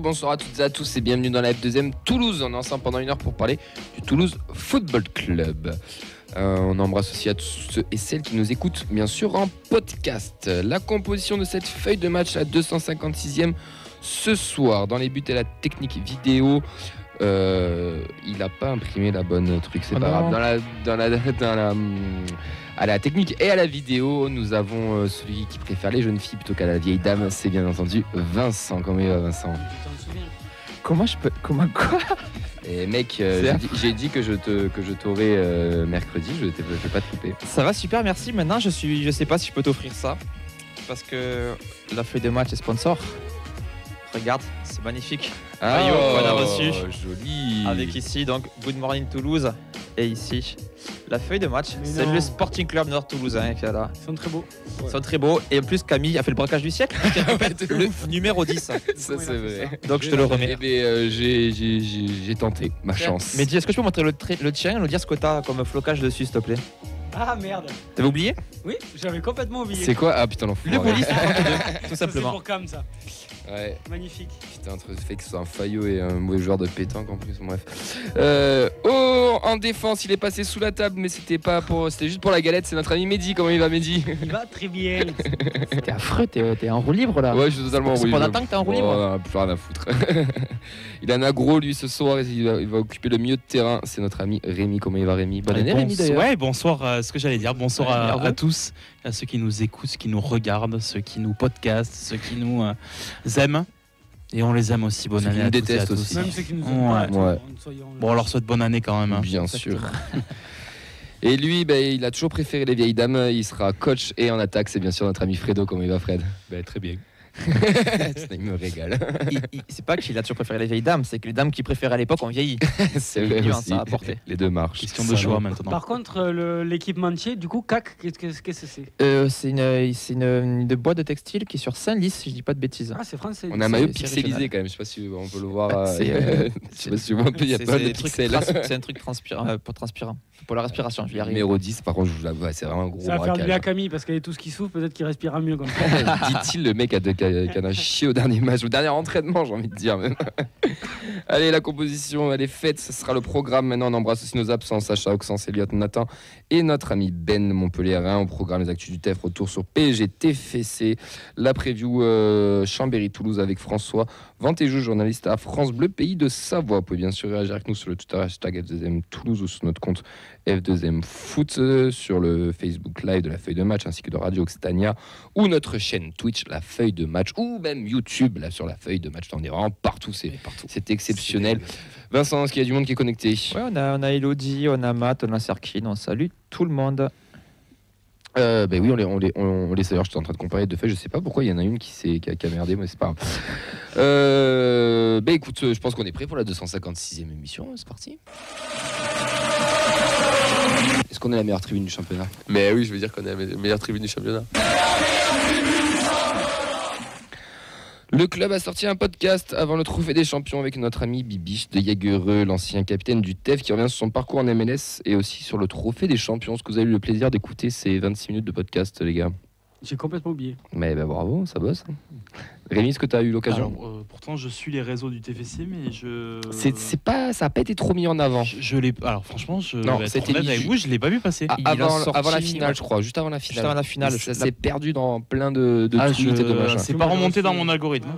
bonsoir à toutes et à tous et bienvenue dans la F2M Toulouse. On est ensemble pendant 1 heure pour parler du Toulouse Football Club. On embrasse aussi à tous ceux et celles qui nous écoutent bien sûr en podcast. La composition de cette feuille de match à 256e ce soir. Dans les buts et la technique vidéo, il n'a pas imprimé la bonne truc, c'est pas grave. À la technique et à la vidéo, nous avons celui qui préfère les jeunes filles plutôt qu'à la vieille dame, c'est bien entendu Vincent. Comment il va, Vincent ? Comment je peux... Comment quoi ? Et mec, j'ai dit que je t'aurais mercredi, je vais pas te couper. Ça va super, merci. Maintenant, je sais pas si je peux t'offrir ça. Parce que la feuille de match est sponsor. Regarde, c'est magnifique. Maillot qu'on a reçu. Joli. Avec ici, donc, Good Morning Toulouse. Et ici, la feuille de match. C'est le Sporting Club Nord Toulousain qui est là. Ils sont très beaux. Ils sont très beaux. Et en plus, Camille a fait le braquage du siècle. Le numéro 10. Ça, c'est vrai. Donc, je te le remets. J'ai tenté ma chance. Mais dis, est-ce que je peux montrer le tien et nous dire ce que t'as comme flocage dessus, s'il te plaît ? Ah merde. T'avais oublié ? Oui, j'avais complètement oublié. C'est quoi ? Ah putain, l'enfoiré. Le police 32, tout C'est simplement. pour Cam ça. Ouais. Magnifique. Putain, entre le fait que ce soit un faillot et un mauvais joueur de pétanque en plus, bref. En défense, il est passé sous la table, mais c'était juste pour la galette. C'est notre ami Mehdi. Comment il va, Mehdi ? Il va très bien. T'es affreux, t'es en roue libre là. Ouais, je suis totalement en roue libre. C'est pendant temps que t'es en roue libre. Oh, plus rien à foutre. Il en a gros, lui, ce soir. Il va occuper le milieu de terrain. C'est notre ami Rémi. Comment il va, Rémi ? Bonne année, Rémi, d'ailleurs. Ouais, bonsoir. Ce que j'allais dire. Bonsoir à tous, à ceux qui nous écoutent, ceux qui nous regardent, ceux qui nous podcastent, ceux qui nous aiment. Et on les aime aussi. Bonne année à tous et à tous. Aussi. Même ceux qui nous aiment Ouais. pas. Bon, on leur souhaite bonne année quand même. Bien sûr. Et lui, il a toujours préféré les vieilles dames. Il sera coach et en attaque. C'est bien sûr notre ami Fredo. Comment il va, Fred ? Très bien. Il me régale. C'est pas qu'il a toujours préféré les vieilles dames, c'est que les dames qu'il préférait à l'époque ont vieilli. C'est vrai nuance aussi. à apporter. Les deux marches. Question de choix maintenant. Par contre, l'équipementier, du coup, CAC, qu'est-ce que c'est ? C'est une boîte de textile qui est sur Saint-Lys, si je dis pas de bêtises. Ah, c'est français. On a un maillot c'est pixelisé régional. quand même. Je sais pas si on peut le voir. C'est- Je sais pas si on peut. Il y a pas de pixels. C'est un truc transpirant. Pour la respiration, je vais y arriver. Numéro 10, par contre, je vous l'avoue, c'est vraiment un gros Ça va faire du bien à braquage. Camille parce qu'elle est tout ce qui souffre, peut-être qu'il respirera mieux comme ça. Dit-il, le mec qui en a chié au dernier match, au dernier entraînement, j'ai envie de dire même. Allez, la composition, elle est faite, ce sera le programme. Maintenant, on embrasse aussi nos absents, Sacha, Oxens, Elliot, Nathan et notre ami Ben Montpellier-Rhin. On programme les actus du TEF, retour sur PSG, TFC, la preview Chambéry-Toulouse avec François Ventejou, journaliste à France Bleu, pays de Savoie. Vous pouvez bien sûr réagir avec nous sur le Twitter hashtag F2M Toulouse ou sur notre compte F2M Foot, sur le Facebook Live de la feuille de match ainsi que de Radio Occitania ou notre chaîne Twitch, la feuille de match, ou même YouTube là, sur la feuille de match. On est vraiment partout, c'est exceptionnel. Vincent, est-ce qu'il y a du monde qui est connecté ? Ouais, on a Elodie, on a Matt, on a Serkin, on salue tout le monde. Ben oui, on les d'ailleurs, j'étais en train de comparer deux feuilles, je sais pas pourquoi il y en a une qui a merdé, mais c'est pas grave. Ben écoute, je pense qu'on est prêt pour la 256e émission, c'est parti. Est-ce qu'on est la meilleure tribune du championnat ? Mais oui, je veux dire qu'on est la meilleure tribune du championnat. Le club a sorti un podcast avant le Trophée des Champions avec notre ami Bibiche de Jagereux, l'ancien capitaine du TEF qui revient sur son parcours en MLS et aussi sur le Trophée des Champions. Est-ce que vous avez eu le plaisir d'écouter ces 26 minutes de podcast, les gars ? J'ai complètement oublié. Mais ben bravo, ça bosse. Rémi, est-ce que tu as eu l'occasion ? Alors, pourtant, je suis les réseaux du TFC, mais C'est pas, ça n'a pas été trop mis en avant. Je l'ai. Alors, franchement, Non, vais être c'était honnête avec vous, je l'ai pas vu passer. Avant la finale, je crois, juste avant la finale. Juste avant la finale, Ça s'est perdu dans plein de tweets et de machins. C'est pas remonté dans mon algorithme.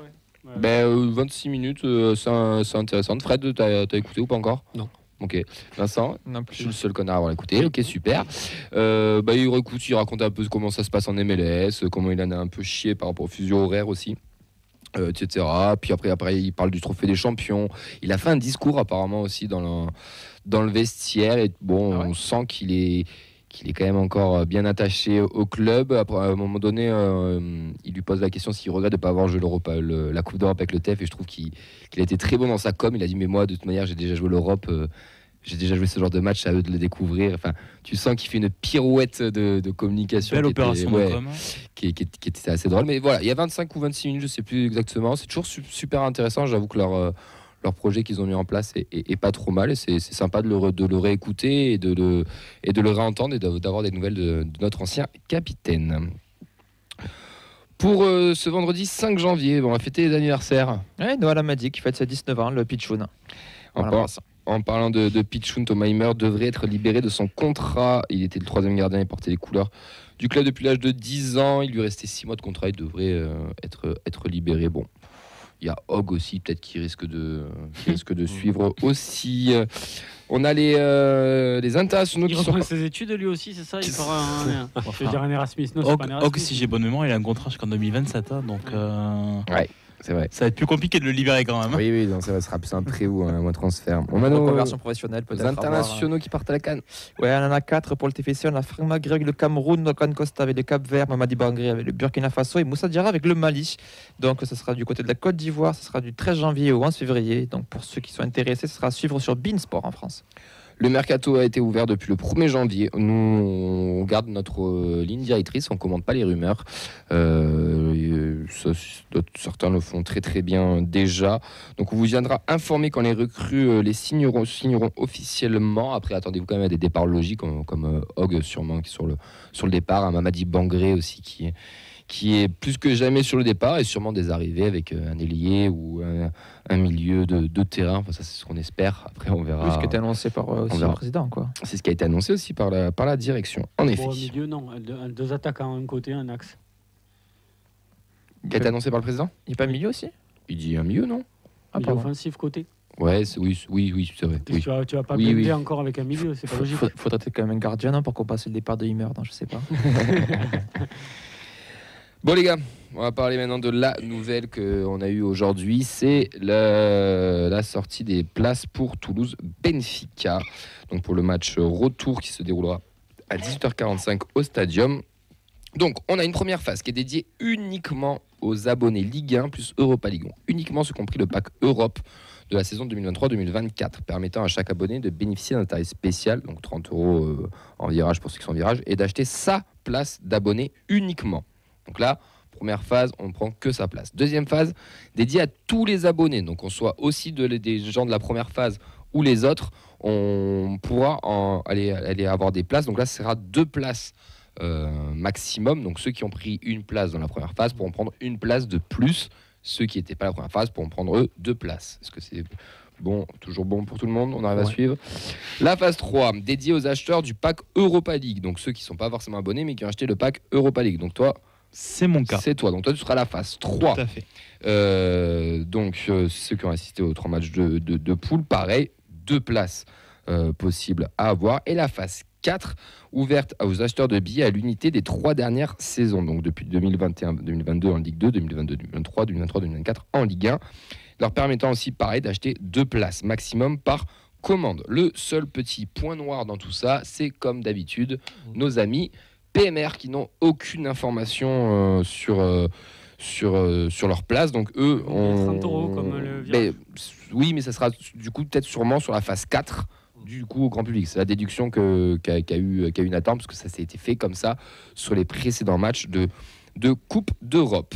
Ouais. 26 minutes, c'est intéressant. Fred, t'as écouté ou pas encore ? Non. Ok. Vincent ? Non Je suis le seul connard à avoir écouté. Ok, super. Il raconte un peu comment ça se passe en MLS, comment il en a un peu chié par rapport aux fusions horaires aussi. Etc. Puis après, il parle du Trophée des Champions. Il a fait un discours apparemment aussi dans le vestiaire. Et bon, on sent qu'il est quand même encore bien attaché au club. Après, à un moment donné, il lui pose la question s'il regrette de ne pas avoir joué la Coupe d'Europe avec le TEF. Et je trouve qu'il a été très bon dans sa com. Il a dit, mais moi, de toute manière, j'ai déjà joué l'Europe. J'ai déjà joué ce genre de match, à eux de le découvrir. Enfin, tu sens qu'il fait une pirouette de communication. Belle opération de com. Qui était assez drôle. Mais voilà, il y a 25 ou 26 minutes, je ne sais plus exactement. C'est toujours super intéressant. J'avoue que leur projet qu'ils ont mis en place est pas trop mal. Et c'est sympa de le réécouter et de le réentendre et d'avoir des nouvelles de notre ancien capitaine. Pour ce vendredi 5 janvier, on va fêter les anniversaires. Ouais, Noah Lamadi qui fête ses 19 ans, le Pichoun. En parlant de Pichoun, Thomas Haimer devrait être libéré de son contrat. Il était le 3e gardien et portait les couleurs du club depuis l'âge de 10 ans. Il lui restait 6 mois de contrat. Il devrait être libéré. Bon, il y a Hogg aussi, peut-être qui risque de suivre aussi. On a les internationaux Il qui sont... reprend ses études lui aussi, c'est ça? Il fera je veux dire un Erasmus. Non, c'est Hogg, pas un Erasmus. Hogg, si j'ai bonne mémoire, il a un contrat jusqu'en 2027. Donc, Ouais, c'est vrai. ça va être plus compliqué de le libérer quand même. Hein. Oui, donc ça sera plus un prêt ou un transfert. On a Reconversion professionnelle nos peut-être. internationaux qui partent à la CAN. Ouais, on en a 4 pour le TFC. On a Franck Magritte avec le Cameroun, Dokan Costa avec le Cap-Vert, Mamadi Bangré avec le Burkina Faso et Moussa Diarra avec le Mali. Donc ce sera du côté de la Côte d'Ivoire. Ce sera du 13 janvier au 11 février. Donc pour ceux qui sont intéressés, ce sera à suivre sur Beansport en France. Le mercato a été ouvert depuis le 1er janvier. Nous, on garde notre ligne directrice, on ne commande pas les rumeurs. Certains le font très très bien déjà. Donc on vous viendra informer quand les recrues les signeront officiellement. Après, attendez-vous quand même à des départs logiques comme Hogg sûrement qui est sur le départ. Un Mamadi Bangré aussi qui est plus que jamais sur le départ et sûrement des arrivées avec un ailier ou un milieu de terrain. Enfin, ça, c'est ce qu'on espère. Après, on verra. Oui, ce qui a été annoncé par aussi le président, quoi. C'est ce qui a été annoncé aussi par la direction. En effet. Au milieu, non. Deux attaquants, un côté, un axe. Qui a été annoncé par le président? Il n'est pas milieu aussi? Il dit un milieu, non? Milieu offensif côté. Ouais, oui, c'est vrai. Oui. Tu vas pas blinder encore avec un milieu, c'est pas logique. Faudrait être quand même un gardien non, pour compenser le départ de Haimer, non, je sais pas. Bon les gars, on va parler maintenant de la nouvelle qu'on a eue aujourd'hui. C'est la sortie des places pour Toulouse-Benfica. Donc pour le match retour qui se déroulera à 18h45 au Stadium. Donc on a une première phase qui est dédiée uniquement aux abonnés Ligue 1 plus Europa League. Uniquement ce compris le pack Europe de la saison 2023-2024, permettant à chaque abonné de bénéficier d'un tarif spécial, donc 30 € en virage pour ceux qui sont en virage, et d'acheter sa place d'abonné uniquement. Donc là, première phase, on ne prend que sa place. Deuxième phase, dédiée à tous les abonnés. Donc on soit aussi des gens de la première phase ou les autres, on pourra aller avoir des places. Donc là, ce sera 2 places maximum. Donc ceux qui ont pris une place dans la première phase pourront prendre une place de plus. Ceux qui n'étaient pas à la première phase pourront prendre eux 2 places. Est-ce que c'est bon, toujours bon pour tout le monde? On arrive à suivre. La phase 3, dédiée aux acheteurs du pack Europa League. Donc ceux qui ne sont pas forcément abonnés mais qui ont acheté le pack Europa League. Donc toi, c'est mon cas. C'est toi. Donc toi, tu seras à la phase 3. Tout à fait. Ceux qui ont assisté aux 3 matchs de poule, pareil, 2 places possibles à avoir. Et la phase 4, ouverte aux acheteurs de billets à l'unité des 3 dernières saisons. Donc depuis 2021-2022 en Ligue 2, 2022-2023, 2023-2024 en Ligue 1. Leur permettant aussi, pareil, d'acheter 2 places maximum par commande. Le seul petit point noir dans tout ça, c'est comme d'habitude, nos amis PMR qui n'ont aucune information sur leur place. Donc eux ont 30 € comme le virage. Oui, mais ça sera du coup peut-être sûrement sur la phase 4 du coup au grand public. C'est la déduction qu'a eu Nathan, parce que ça s'est été fait comme ça sur les précédents matchs de Coupe d'Europe.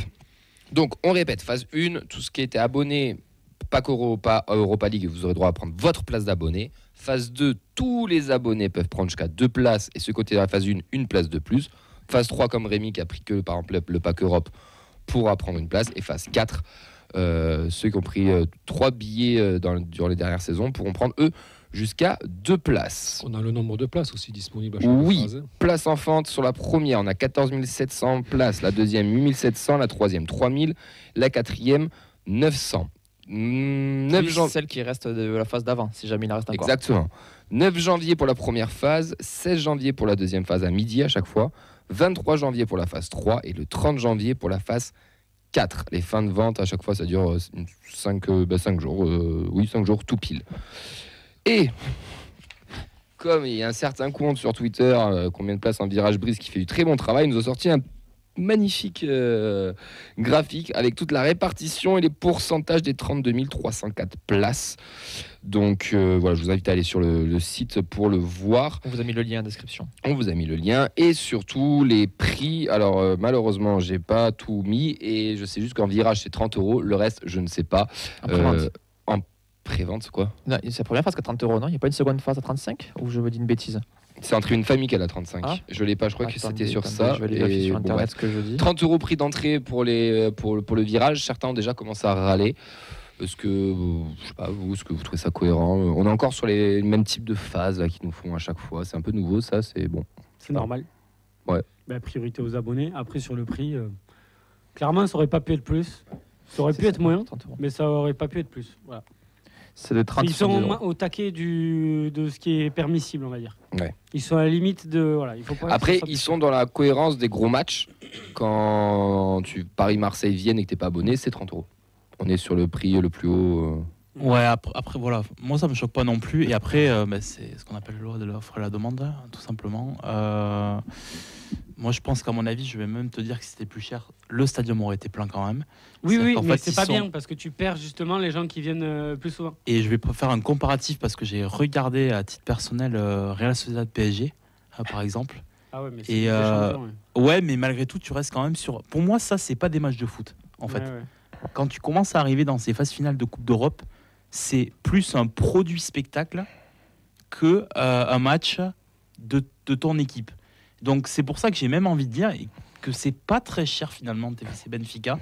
Donc on répète, phase 1, tout ce qui était abonné, pack Europa League, vous aurez droit à prendre votre place d'abonné. Phase 2, tous les abonnés peuvent prendre jusqu'à 2 places, et ceux côté de la phase 1, une place de plus. Phase 3, comme Rémi qui a pris que par exemple le pack Europe, pourra prendre une place. Et phase 4, ceux qui ont pris 3 billets durant les dernières saisons pourront prendre eux jusqu'à 2 places. On a le nombre de places aussi disponibles à chaque phase. Place en fente sur la première, on a 14 700 places, la deuxième 8 700, la troisième 3 000, la quatrième 900. 9 celle qui reste de la phase d'avant, si jamais il en reste encore. Exactement. 9 janvier pour la première phase, 16 janvier pour la deuxième phase à midi à chaque fois, 23 janvier pour la phase 3 et le 30 janvier pour la phase 4. Les fins de vente à chaque fois ça dure 5 jours, 5 jours tout pile. Et comme il y a un certain compte sur Twitter, combien de places en virage brise, qui fait du très bon travail, il nous a sorti un magnifique graphique avec toute la répartition et les pourcentages des 32 304 places. Donc voilà, je vous invite à aller sur le site pour le voir. On vous a mis le lien en description. On vous a mis le lien et surtout les prix. Alors malheureusement, j'ai pas tout mis et je sais juste qu'en virage c'est 30 €. Le reste, je ne sais pas. En prévente, c'est quoi? C'est la première phase à 30 €, non? Il n'y a pas une seconde phase à 35? Ou je me dis une bêtise? C'est en tribune famille qu'elle a 35. Ah. Je l'ai pas, je crois que Attendez, c'était sur attendez, ça. Je vais aller vérifier sur bon, internet bref. ce que je dis. 30 € prix d'entrée pour le virage. Certains ont déjà commencé à râler. Est-ce que, je sais pas, vous, est-ce que vous trouvez ça cohérent? On est encore sur les mêmes types de phases là, qu'ils nous font à chaque fois. C'est un peu nouveau, ça, c'est bon. C'est normal. Ouais. Bah, priorité aux abonnés. Après, sur le prix, clairement, ça aurait pas pu être plus. Ça aurait pu être moins, 30 €. mais ça aurait pas pu être plus. Voilà. C'est de 30 Ils sont €. au taquet de ce qui est permissible, on va dire. Ouais. Ils sont à la limite de. Voilà, il faut pas Après, que ça soit- ils sont dans la cohérence des gros matchs. Quand tu Paris-Marseille-Vienne et que t'es pas abonné, c'est 30 €. On est sur le prix le plus haut. Ouais, après, voilà, moi ça me choque pas non plus. Et après, c'est ce qu'on appelle le loi de l'offre et la demande, hein, tout simplement. Moi je pense qu'à mon avis, je vais même te dire que si c'était plus cher, le stadium aurait été plein quand même. Oui, C'est oui, qu'en mais fait, c'est ils pas sont- bien parce que tu perds justement les gens qui viennent plus souvent. Et je vais faire un comparatif parce que j'ai regardé à titre personnel Real Sociedad PSG, par exemple. Ah ouais, mais Et, des champions, ouais. Ouais, mais malgré tout, tu restes quand même sur. Pour moi, ça, c'est pas des matchs de foot, en fait. Ouais, ouais. Quand tu commences à arriver dans ces phases finales de Coupe d'Europe, c'est plus un produit spectacle que un match de ton équipe. Donc c'est pour ça que j'ai même envie de dire que c'est pas très cher finalement TFC Benfica.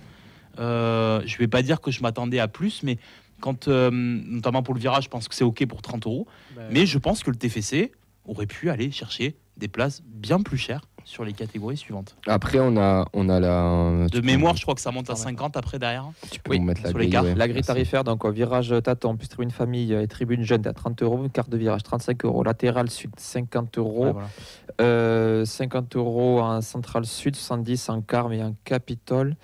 Je vais pas dire que je m'attendais à plus, mais quand notamment pour le virage, je pense que c'est ok pour 30 €. Bah, Mais je pense que le TFC aurait pu aller chercher des places bien plus chères sur les catégories suivantes. Après, on a la. De mémoire, je crois que ça monte à 50 après derrière. Tu peux Oui, me mettre la sur les grille, cartes. ouais. La grille Merci. tarifaire, donc au virage tâton, plus tribune famille et tribune jeune, t'es à 30 €, carte de virage 35 €, latéral sud 50 €, Ouais, voilà. 50 € en centrale sud, 70 en carme et en capitole.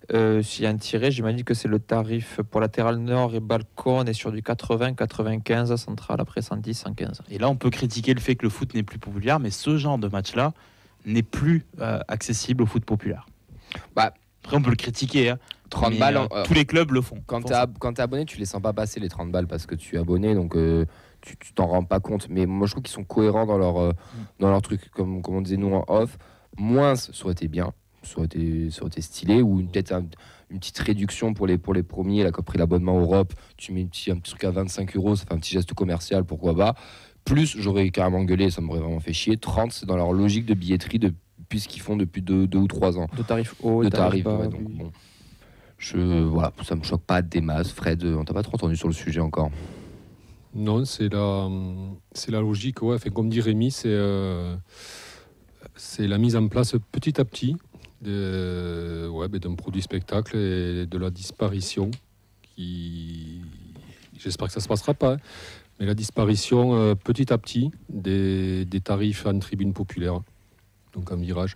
S'il y a un tiré, j'imagine que c'est le tarif pour latéral nord et balcon, on est sur du 80, 95, centrale après 110, 115. Et là, on peut critiquer le fait que le foot n'est plus populaire, mais ce genre de match-là n'est plus accessible au foot populaire. Bah, après, on peut le critiquer. Hein, 30 mais, balles. tous les clubs le font. Quand Font t'es abonné, tu les sens pas passer les 30 balles parce que tu es abonné, donc tu t'en rends pas compte. Mais moi, je trouve qu'ils sont cohérents dans leur truc, comme on disait nous en off. Moins, ça aurait été bien, ça aurait été stylé, ou peut-être une petite réduction pour les premiers, là, qui ont pris l'abonnement Europe, tu mets un petit truc à 25 €, ça fait un petit geste commercial, pourquoi pas. Plus, j'aurais carrément gueulé, ça m'aurait vraiment fait chier. 30, c'est dans leur logique de billetterie depuis ce qu'ils font depuis 2 ou 3 ans. De tarif haut, De tarif tarifs, bas, ouais, donc oui. bon. Voilà, ça me choque pas des masses. Fred, on t'a pas trop entendu sur le sujet encore. Non, c'est la logique. Ouais. Enfin, comme dit Rémi, c'est la mise en place petit à petit d'un produit spectacle et de la disparition qui... J'espère que ça ne se passera pas, hein, mais la disparition petit à petit des tarifs en tribune populaire, donc en virage.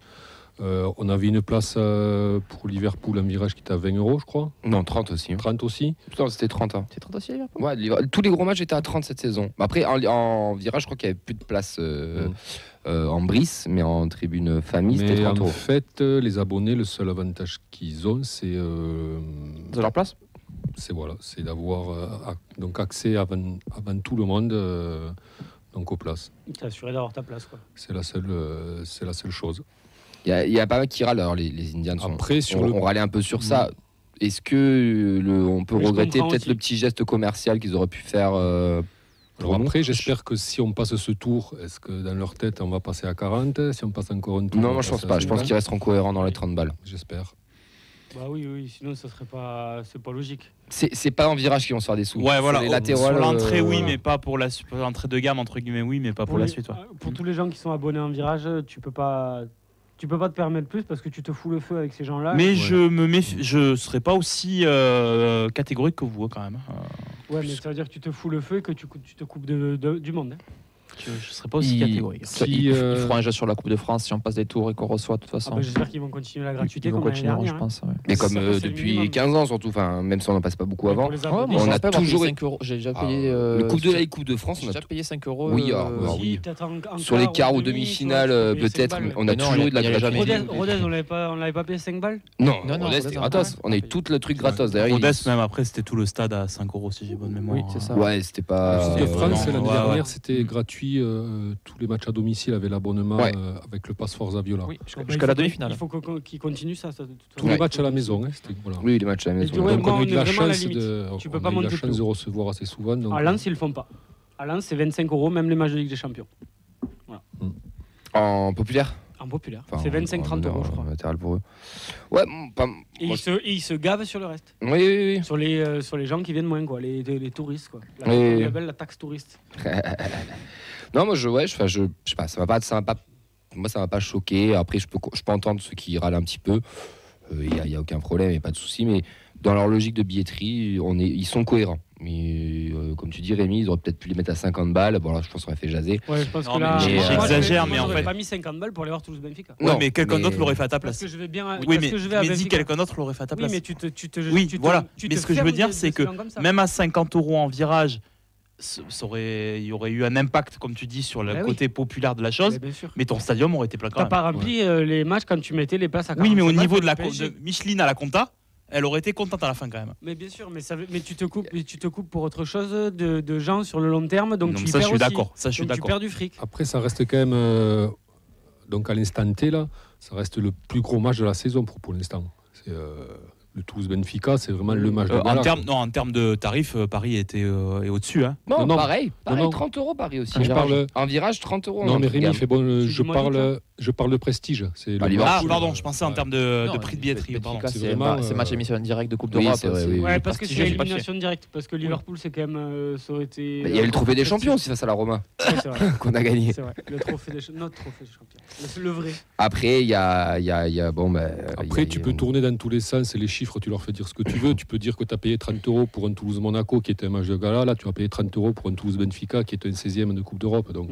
On avait une place pour Liverpool en virage qui était à 20 €, je crois. Non, 30 aussi. 30 aussi. Putain, c'était 30. Hein. C'est 30 aussi, Liverpool Ouais, tous les gros matchs étaient à 30 cette saison. Après, en virage, je crois qu'il n'y avait plus de place en Brice, mais en tribune famille, c'était Mais 30 en €. fait, les abonnés, le seul avantage qu'ils ont, c'est De leur place c'est d'avoir donc accès avant tout le monde donc aux places. T'es assuré d'avoir ta place, quoi. C'est la seule chose. Il y a pas mal qui râlent. Alors, les Indians Après, on râlait un peu sur ça. Est-ce que on peut Oui, je regretter comprends peut-être aussi. le petit geste commercial qu'ils auraient pu faire Alors nous après, j'espère que si on passe ce tour, est-ce que dans leur tête, on va passer à 40? Si on passe encore un tour, Non, on moi va je pense passer à pas. Je pense 50? qu'ils resteront cohérents dans les 30 balles. J'espère. Bah oui, sinon ça serait pas, c'est pas logique. C'est pas en virage qu'ils vont se faire des sous. Ouais, voilà. Sur les Sur latérales, l'entrée, oui, voilà. mais pas pour l'entrée de gamme, entre guillemets, oui, mais pas pour la suite. Ouais. Pour tous les gens qui sont abonnés en virage, tu peux pas te permettre plus parce que tu te fous le feu avec ces gens-là. Mais je me méfie, je serais pas aussi catégorique que vous, quand même. Ouais, mais ça veut dire que tu te fous le feu et que tu te coupes du monde. hein. Je serais pas aussi catégorique. Ils feront un jeu sur la Coupe de France si on passe des tours et qu'on reçoit de toute Ah façon. bah, j'espère qu'ils vont continuer la gratuité Ils vont comme l'année continuer, dernière. je hein. pense. Ouais. Mais Ça, comme c'est le depuis minimum. 15 ans surtout, enfin, même si on n'en passe pas beaucoup Mais avant. pour les Ah, abonnés, moi, on je a me rappelle avoir toujours payé 5 €. J'ai déjà payé. Le Coupe de la Coupe de France, J'ai on a déjà payé 5 €. Oui, alors, si, oui. peut-être en sur les quart quarts ou demi, demi-finales, tu vois, tu payes peut-être, 5 mais balles. on a Mais non, toujours eu de la il y a jamais gratuité. Rodez, on l'avait pas payé 5 balles. Non, Non, non, Rodez, Rodez, c'était on gratos. a On a eu payé. tout le truc gratos. D'ailleurs, Rodez, même après, c'était tout le stade à 5 € si j'ai bonne mémoire. Oui, c'est ça. Ouais, c'était pas. Coupe de France, non, l'année ouais, dernière, ouais. c'était gratuit. Tous les matchs à domicile avaient l'abonnement Ouais. avec le passe Forza Viola. Oui, Bah, jusqu'à la demi-finale. Il faut qu'ils continuent ça. De toute Tous façon. les matchs à la maison. Hein, c'était- voilà. Oui, les matchs à la Mais maison. du coup, ouais, Donc moi, on a eu de on la est vraiment à la chance limite. de, Tu peux on pas a eu de monter la plus chance de haut. recevoir assez souvent. Donc, À Lens, ils le font pas. À Lens, c'est 25 € même les matchs de Ligue des Champions. Voilà. En populaire. En populaire. Enfin, C'est en 25-30 euros, je crois. Latéral pour eux. Ouais, pas. Et moi, ils se gavent sur le reste. Oui, oui, Sur les gens qui viennent moins, quoi. Les touristes, quoi. Oui, oui. On appelle la taxe touriste. oui. Non, moi, je sais pas, moi, ça m'a pas choqué. Après, je peux entendre ceux qui râlent un petit peu. Il y a aucun problème, il n'y a pas de souci. Mais dans leur logique de billetterie, ils sont cohérents. Mais comme tu dis, Rémi, ils auraient peut-être pu les mettre à 50 balles. Bon, là, je pense qu'on aurait fait jaser. Ouais, je pense Non, que là. mais moi, j'exagère, moi, mais en j'aurais fait- pas mis 50 balles pour aller voir Toulouse-Benfica. Non, Ouais, mais quelqu'un mais- d'autre l'aurait fait à ta Parce place. que je vais bien. Oui, parce mais que je vais à dis Benfica. quelqu'un d'autre l'aurait fait à ta Oui, place. mais tu te. Oui, tu te- voilà. tu Mais te ce que je veux fermes dire, de c'est que selon comme ça. même à 50 € en virage, il y aurait eu un impact, comme tu dis, sur le Bah oui. côté populaire de la chose. Mais bien sûr. Mais ton stadium aurait été plein quand T'as même. pas rempli les matchs quand tu mettais les places à 45 Oui, mais au balles niveau pour de la le PSG. de Micheline à la compta, elle aurait été contente à la fin quand même. Mais bien sûr, mais tu te coupes pour autre chose de gens sur le long terme, donc Non, tu mais y ça, je perds suis aussi. d'accord. Ça, je suis Donc tu d'accord. perds du fric. Après, ça reste quand même. Donc, à l'instant T, là, ça reste le plus gros match de la saison pour l'instant. C'est le Toulouse-Benfica, c'est vraiment le match de En gala, termes quoi. en termes de tarifs, Paris est au-dessus. Hein. Non, Non, pareil, non. 30 € Paris aussi. Je parle- Un virage, 30 €. Non, mais Rémi, Rémi, fait bon. C'est Je du mois d'août, parle de prestige. C'est Bah, le Liverpool, Ah, match, pardon, je pensais en termes de Non, prix de billetterie. Benfica, Pardon. c'est c'est vraiment, c'est match émission directe de Coupe oui, d'Europe. c'est vrai, oui. Ouais, parce que prestigieux, c'est j'ai pas élimination directe. Parce que Liverpool, c'est quand même. Ça aurait été. Bah, il y avait le trophée des champions aussi face à la Roma Ouais, c'est vrai. qu'on a gagné. C'est vrai. Notre trophée des champions. Le vrai. Après, il y a bon, bah, Après, il y a- tu peux tourner dans tous les sens et les chiffres, tu leur fais dire ce que tu veux. Tu peux dire que tu as payé 30 € pour un Toulouse-Monaco qui était un match de gala. Là, tu vas payer 30 € pour un Toulouse-Benfica qui est un 16e de Coupe d'Europe. Donc,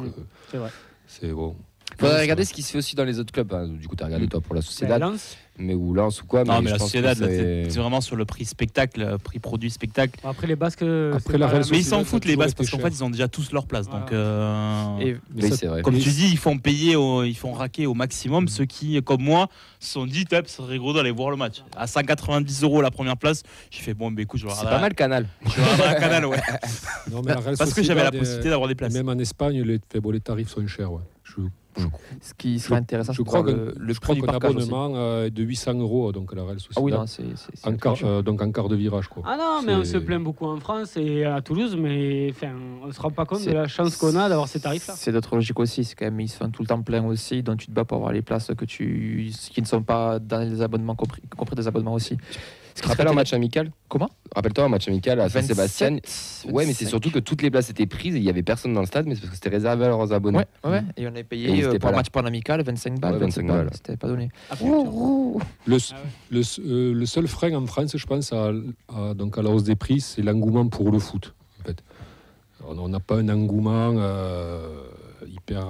C'est vrai. c'est bon. Faudrait regarder ce qui se fait aussi dans les autres clubs. Hein. Du coup, tu as regardé toi pour la C'est Sociedad, Lens. mais ou Lens ou quoi. Non, mais je la pense que Sociedad, là, c'est- c'est vraiment sur le prix spectacle, prix produit spectacle. Après, les Basques. Après, c'est la pas Real Mais ils s'en Sociedad, foutent ça a les toujours bases été parce qu'en cher. fait ils ont déjà tous leur place. Voilà. Donc, Et Oui, ça- c'est vrai. comme tu dis, ils font payer, ils font raquer au maximum ceux qui, comme moi, se sont dit, ça serait rigolo d'aller voir le match. À 190 € la première place, j'ai fait bon, bah écoute, je vais C'est regarder pas mal Canal. je vais regarder un canal, ouais. Non, mais la Real Parce que j'avais la Sociedad, possibilité d'avoir des et places. même en Espagne, les tarifs sont chers. Ouais. ce qui serait intéressant, Je c'est de crois voir que le je crois prix du qu'un parcage aussi. abonnement est de 800 €, donc la Real Sociedad. Ah oui, non, c'est en quart, donc en quart de virage. Quoi. Ah non, mais on C'est- se plaint beaucoup en France et à Toulouse, mais enfin, on ne se rend pas compte de C'est- la chance qu'on a d'avoir ces tarifs-là. C'est d'autres logiques aussi, c'est quand même ils sont tout le temps pleins aussi, donc tu te bats pour avoir les places qui ne sont pas dans les abonnements compris des abonnements aussi. Ce qui Rappelle serait un match amical. Comment Rappelle-toi un match amical à Saint-Sébastien. 27, Ouais, mais c'est 25. surtout que toutes les places étaient prises et il y avait personne dans le stade, mais c'est parce que c'était réservé à leurs abonnés. Ouais, et on avait Et ils payé étaient pour pas un là. match pour l'amical 25 balles, Ouais, 25 25 balles, balles. c'était pas donné. Ah, putain. Le seul frein en France, je pense, donc à la hausse des prix, c'est l'engouement pour le foot. En fait. On n'a pas un engouement hyper.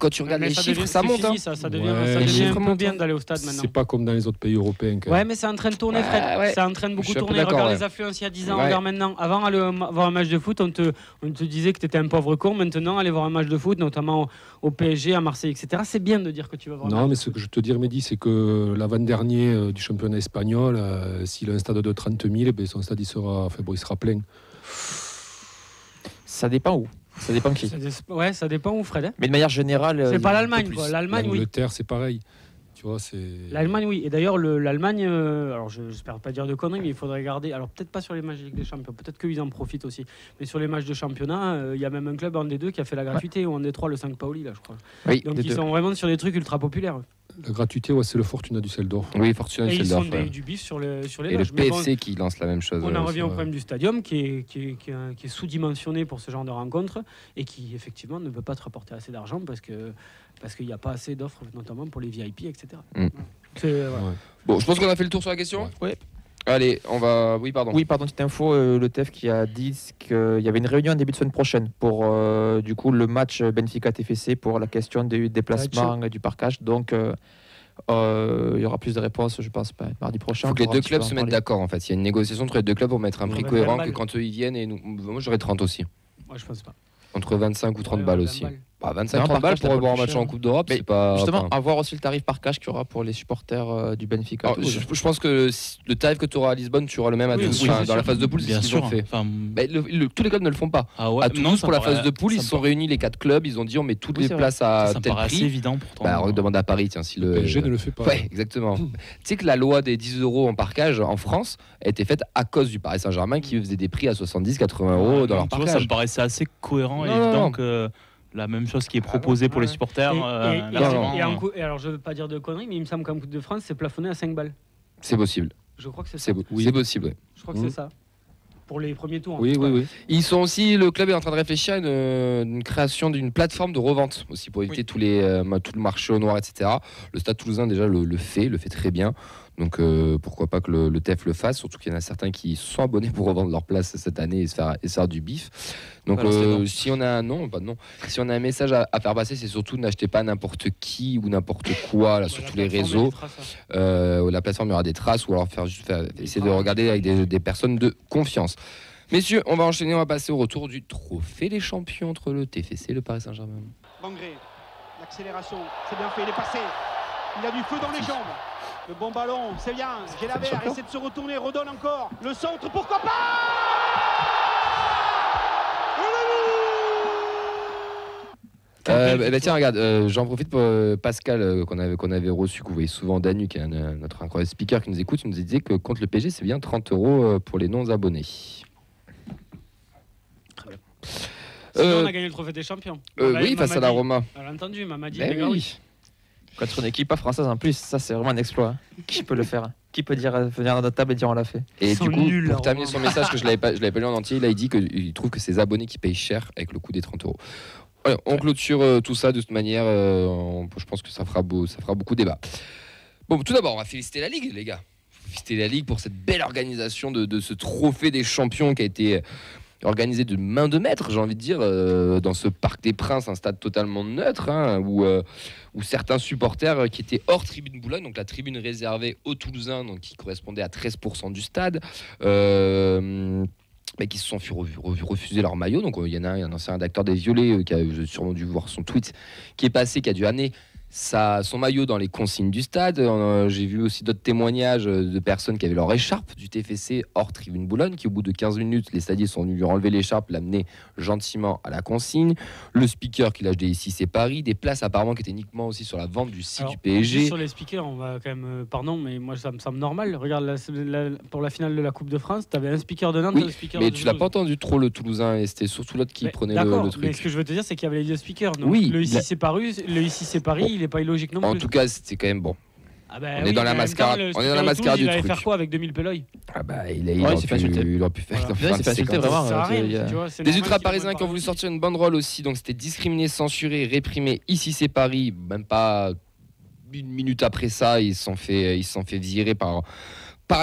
Quand tu regardes Mais les ça chiffres, devient- ça c'est monte. fini, Hein. ça devient, Ouais. ça Les devient chiffres un peu montent, bien hein. d'aller au stade maintenant. C'est pas comme dans les autres pays européens. quand Ouais, même. mais c'est en train de tourner, Fred. Ouais. C'est en train de Je beaucoup suis un peu tourner. d'accord, Regarde ouais. les affluences il y a 10 ans, Ouais. regarde maintenant. Avant, aller voir un match de foot, on te disait que tu étais un pauvre con. Maintenant, aller voir un match de foot, notamment au PSG, à Marseille, etc., c'est bien de dire que tu vas voir un Non, match mais de ce foot. que je te dis, Mehdi, c'est que l'avant-dernier du championnat espagnol, s'il a un stade de 30 000, ben son stade il sera plein. Ça dépend où, ça dépend qui. Ouais, ça dépend où, Fred. Hein. Mais de manière générale, C'est pas il- l'Allemagne, un peu quoi. plus. L'Allemagne, oui. L'Angleterre, c'est pareil. Tu vois, c'est. L'Allemagne, oui. Et d'ailleurs, l'Allemagne, alors j'espère pas dire de conneries, mais il faudrait regarder. Alors peut-être pas sur les matchs de Ligue des Champions, peut-être qu'ils en profitent aussi. Mais sur les matchs de championnat, il y a même un club en D2 qui a fait la gratuité, ou en D3, le 5 Paoli, là, je crois. Oui, Donc des ils deux. sont vraiment sur des trucs ultra populaires. La gratuité, ouais, c'est le Fortuna Düsseldorf. oui, Fortuna Et ils font Düsseldorf. ouais. du bif sur les Et le loges. Mais bon, PFC qui lance la même chose. on en revient au ouais. problème du stadium qui est sous-dimensionné pour ce genre de rencontre et qui effectivement ne peut pas te rapporter assez d'argent parce qu'il n'y a pas assez d'offres, notamment pour les VIP, etc. Mm. Voilà. Ouais. Bon, je pense qu'on a fait le tour sur la question. Ouais. Allez, on va. Oui, pardon. Oui, pardon, petite info, le TEF qui a dit qu'il y avait une réunion en début de semaine prochaine pour du coup le match Benfica-TFC pour la question des déplacements et du parquage. Donc il y aura plus de réponses, je pense, mardi prochain. Il faut que les on pourra deux un petit clubs peu en se mettent parler. d'accord en fait. Il y a une négociation entre les deux clubs pour mettre un On prix aurait cohérent 20 que balles. quand eux ils viennent et nous. Moi j'aurais 30 aussi. Moi, je pense pas. Entre 25 ou 30 Ouais, balles 20 aussi. balles. Bah, Non, 25-30 par balles contre, pour c'est avoir un pas match plus en cher. Coupe d'Europe, Mais c'est pas. Justement, enfin, à voir aussi le tarif par cash qu'il y aura pour les supporters du Benfica. alors, Toulouse. je pense que le tarif que tu auras à Lisbonne, tu auras le même à Oui, Toulouse. oui, Enfin, c'est dans sûr. la phase de poule, c'est Bien ce qu'ils sûr. ont fait. Enfin, Bah, tous les clubs ne le font pas. ah ouais, À Toulouse, non, ça pour la me paraît- phase de poule, ça ils me se sont paraît- réunis les 4 clubs. Ils ont dit on met toutes Oui, les c'est places à Ça me tel paraît assez prix. évident pourtant. Bah, on demande à Paris, tiens, si Le le. PSG ne le fait pas. Ouais, exactement. Tu sais que la loi des 10 € en parquage en France a été faite à cause du Paris Saint-Germain qui faisait des prix à 70-80 € dans leur Tu vois, ça parquage. me paraissait assez cohérent et Non, évident non. que la même chose qui est proposée pour les supporters. Et alors, je veux pas dire de conneries, mais il me semble qu'en Coupe de France, c'est plafonné à 5 balles. C'est possible. Je crois que c'est ça. C'est possible, ouais. Je crois que c'est ça. Pour les premiers tours. Oui. Ils sont aussi, le club est en train de réfléchir à une création d'une plateforme de revente aussi pour éviter tout le marché au noir, etc. Le Stade Toulousain déjà le fait très bien. Donc pourquoi pas que le TEF le fasse, surtout qu'il y en a certains qui sont abonnés pour revendre leur place cette année et se faire du bif. Donc si on a si on a un message à faire passer, c'est surtout n'achetez pas n'importe qui ou n'importe quoi là, sur tous les réseaux. La plateforme il y aura des traces ou alors essayer de regarder avec des personnes de confiance. Messieurs, on va enchaîner, on va passer au retour du trophée des champions entre le TFC et le Paris Saint-Germain. Bangré, l'accélération, c'est bien fait, il est passé. Il a du feu dans les jambes. Le bon ballon, c'est bien. Gélabert essaie de se retourner, redonne encore. Le centre, pourquoi pas. Tiens, regarde, j'en profite pour Pascal qu'on avait reçu, que vous voyez souvent, Danu, qui est notre incroyable speaker qui nous écoute. Il nous disait que contre le PSG, c'est bien 30 € pour les non-abonnés. Très bien. Sinon, on a gagné le trophée des champions. Oui, face à la Roma. Elle a entendu, il m'a dit. Oui. Contre une équipe pas française en plus, ça c'est vraiment un exploit. Qui peut le faire? Qui peut venir à notre table et dire on l'a fait? Et du coup, pour terminer son message, que je l'avais pas lu en entier, il a dit qu'il trouve que c'est ses abonnés qui payent cher avec le coût des 30 €. Voilà, on clôture tout ça de toute manière. Je pense que ça fera beaucoup débat. Bon, tout d'abord, on va féliciter la Ligue, les gars. Féliciter la Ligue pour cette belle organisation de ce trophée des champions qui a été organisé de main de maître, j'ai envie de dire, dans ce Parc des Princes, un stade totalement neutre, où certains supporters qui étaient hors tribune Boulogne, donc la tribune réservée aux Toulousains, donc qui correspondait à 13% du stade, mais qui se sont fait refuser leur maillot. Donc il y en a un ancien rédacteur des Violets qui a sûrement dû voir son tweet qui est passé, qui a dû amener son maillot dans les consignes du stade. J'ai vu aussi d'autres témoignages de personnes qui avaient leur écharpe du TFC hors tribune Boulogne, qui au bout de 15 minutes, les stadiers sont venus lui enlever l'écharpe, l'amener gentiment à la consigne. Le speaker qui l'a ici, c'est Paris. Des places apparemment qui étaient uniquement aussi sur la vente du site du PSG. Sur les speakers, on va quand même... pardon, mais moi ça me semble normal. Regarde, pour la finale de la Coupe de France, tu avais un speaker de Nantes et un speaker de Toulouse. Mais tu l'as pas entendu trop, le Toulousain, et c'était surtout l'autre qui prenait le truc. Mais ce que je veux te dire, c'est qu'il y avait les deux speakers. Donc oui, le ici c'est Paris, il n'est pas illogique non plus. En tout cas, c'était quand même bon. On est dans la mascarade. On est dans la mascarade du truc. Il allait faire quoi avec 2000 Peloy? Il aurait pu faire. Il s'est fait insulter vraiment. Des ultra-parisiens qui ont voulu sortir une banderole aussi, donc c'était discriminé, censuré, réprimé. Ici c'est Paris, même pas une minute après ça, ils se sont fait virer par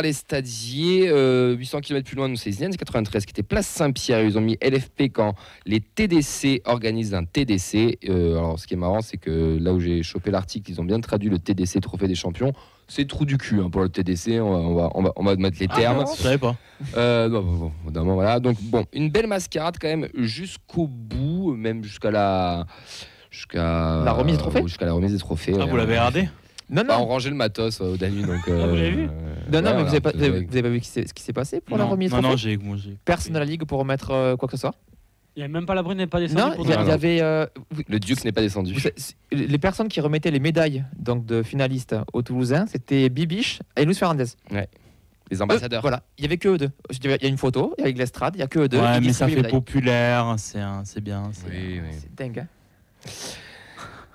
les stadiers. 800 km plus loin, nous, c'est Zinedine 93 qui était place Saint-Pierre. Ils ont mis LFP quand les TDC organisent un TDC. Alors, ce qui est marrant, c'est que là où j'ai chopé l'article, ils ont bien traduit le TDC, Trophée des Champions. C'est trou du cul pour le TDC. On va mettre les termes. Je savais pas. Voilà. Donc, bon, une belle mascarade quand même jusqu'au bout, même jusqu'à la remise des trophées. Jusqu'à la remise des trophées. Vous l'avez regardé? Non. On rangeait le matos au Danube. Donc, vous l'avez vu? Non, mais vous n'avez pas vu ce qui s'est passé pour la remise des trophées? Non, j'ai Personne à la Ligue pour remettre quoi que ce soit? Il n'y avait même pas la Brune n'est pas descendu. Non, il y avait. Le Duc n'est pas descendu. Les personnes qui remettaient les médailles donc de finalistes aux Toulousains, c'était Bibiche et Luis Fernandez. Ouais. Les ambassadeurs. Voilà, il n'y avait que eux deux. Il y a une photo avec l'estrade, il n'y a que eux deux. Ouais, mais ça fait populaire, c'est bien. C'est dingue. Hein.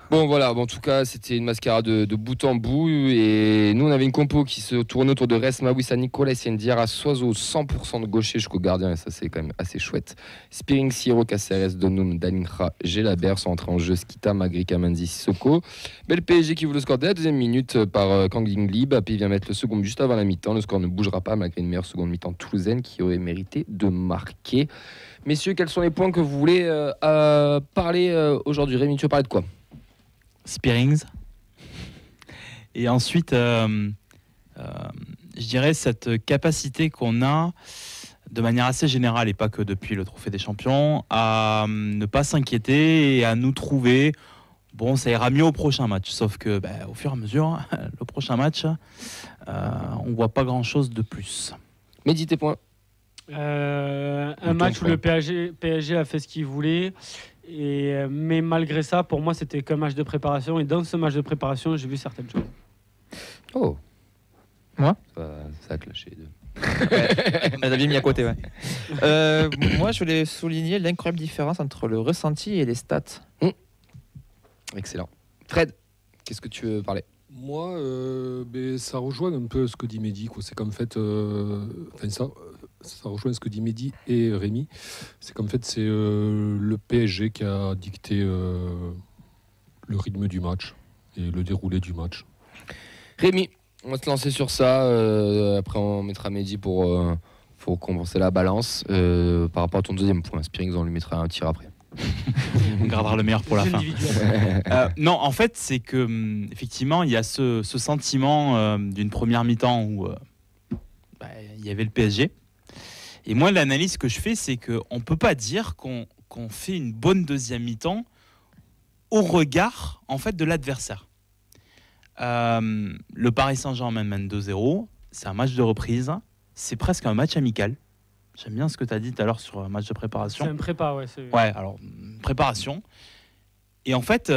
Bon voilà, en tout cas c'était une mascarade de bout en bout et nous on avait une compo qui se tournait autour de Resma, Wissa, Nicolas, Diarra, Soiseau, 100% de gaucher jusqu'au gardien et ça c'est quand même assez chouette. Spiring, Siro, Caceres, Donum, Dalinra, Gelabert sont entrés en jeu, Skita, Magri, Kamandi, Sissoko. Mais le PSG qui voulait le score dès la deuxième minute par Kang Lingli, puis vient mettre le second juste avant la mi-temps. Le score ne bougera pas malgré une meilleure seconde mi-temps toulousaine qui aurait mérité de marquer. Messieurs, quels sont les points que vous voulez parler aujourd'hui? Rémi, tu veux parler de quoi? Spearings. Et ensuite, je dirais cette capacité qu'on a, de manière assez générale et pas que depuis le Trophée des Champions, à ne pas s'inquiéter et à nous trouver. Bon, ça ira mieux au prochain match. Sauf que, au fur et à mesure, le prochain match, on voit pas grand-chose de plus. Mehdi, tes points. Un match où le PSG a fait ce qu'il voulait. Mais malgré ça, pour moi, c'était qu'un match de préparation. Et dans ce match de préparation, j'ai vu certaines choses. Oh. Moi ça a clashé. Elle a bien mis à côté, ouais. Moi, je voulais souligner l'incroyable différence entre le ressenti et les stats. Excellent. Fred, qu'est-ce que tu veux parler? Moi, ça rejoint un peu ce que dit Mehdi, quoi. C'est qu'en fait, ça rejoint ce que dit Mehdi et Rémi. C'est qu'en fait, c'est le PSG qui a dicté le rythme du match et le déroulé du match. Rémi, on va se lancer sur ça. Après, on mettra Mehdi pour compenser la balance. Par rapport à ton deuxième point, Spearings, on lui mettra un tir après. On gardera le meilleur pour la fin. Non, en fait, c'est que effectivement, il y a ce sentiment d'une première mi-temps où il y avait le PSG. Et moi, l'analyse que je fais, c'est qu'on ne peut pas dire qu'on fait une bonne deuxième mi-temps au regard en fait de l'adversaire. Le Paris Saint-Germain mène 2-0. C'est un match de reprise. C'est presque un match amical. J'aime bien ce que tu as dit tout à l'heure sur un match de préparation. C'est un prépa, ouais. Ouais, alors, préparation. Et en fait,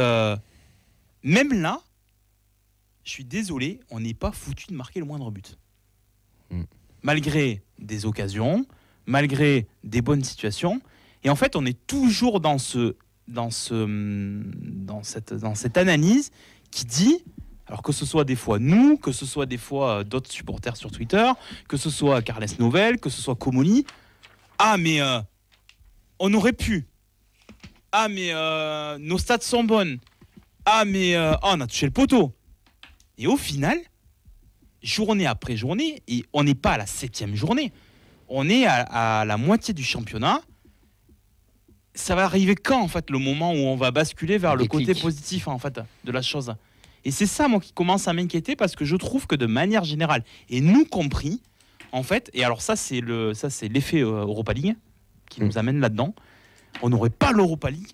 même là, je suis désolé, on n'est pas foutu de marquer le moindre but. Malgré des occasions, malgré des bonnes situations. Et en fait, on est toujours dans cette analyse qui dit, alors que ce soit des fois nous, que ce soit des fois d'autres supporters sur Twitter, que ce soit Carles Nouvel, que ce soit Comoli, ah mais on aurait pu, ah mais nos stats sont bonnes, ah mais on a touché le poteau. Et au final, journée après journée, et on n'est pas à la 7e journée, on est à la moitié du championnat. Ça va arriver quand en fait le moment où on va basculer vers le côté positif en fait de la chose? Et c'est ça moi qui commence à m'inquiéter parce que je trouve que de manière générale et nous compris en fait, et alors ça c'est l'effet Europa League qui nous amène là-dedans. On n'aurait pas l'Europa League,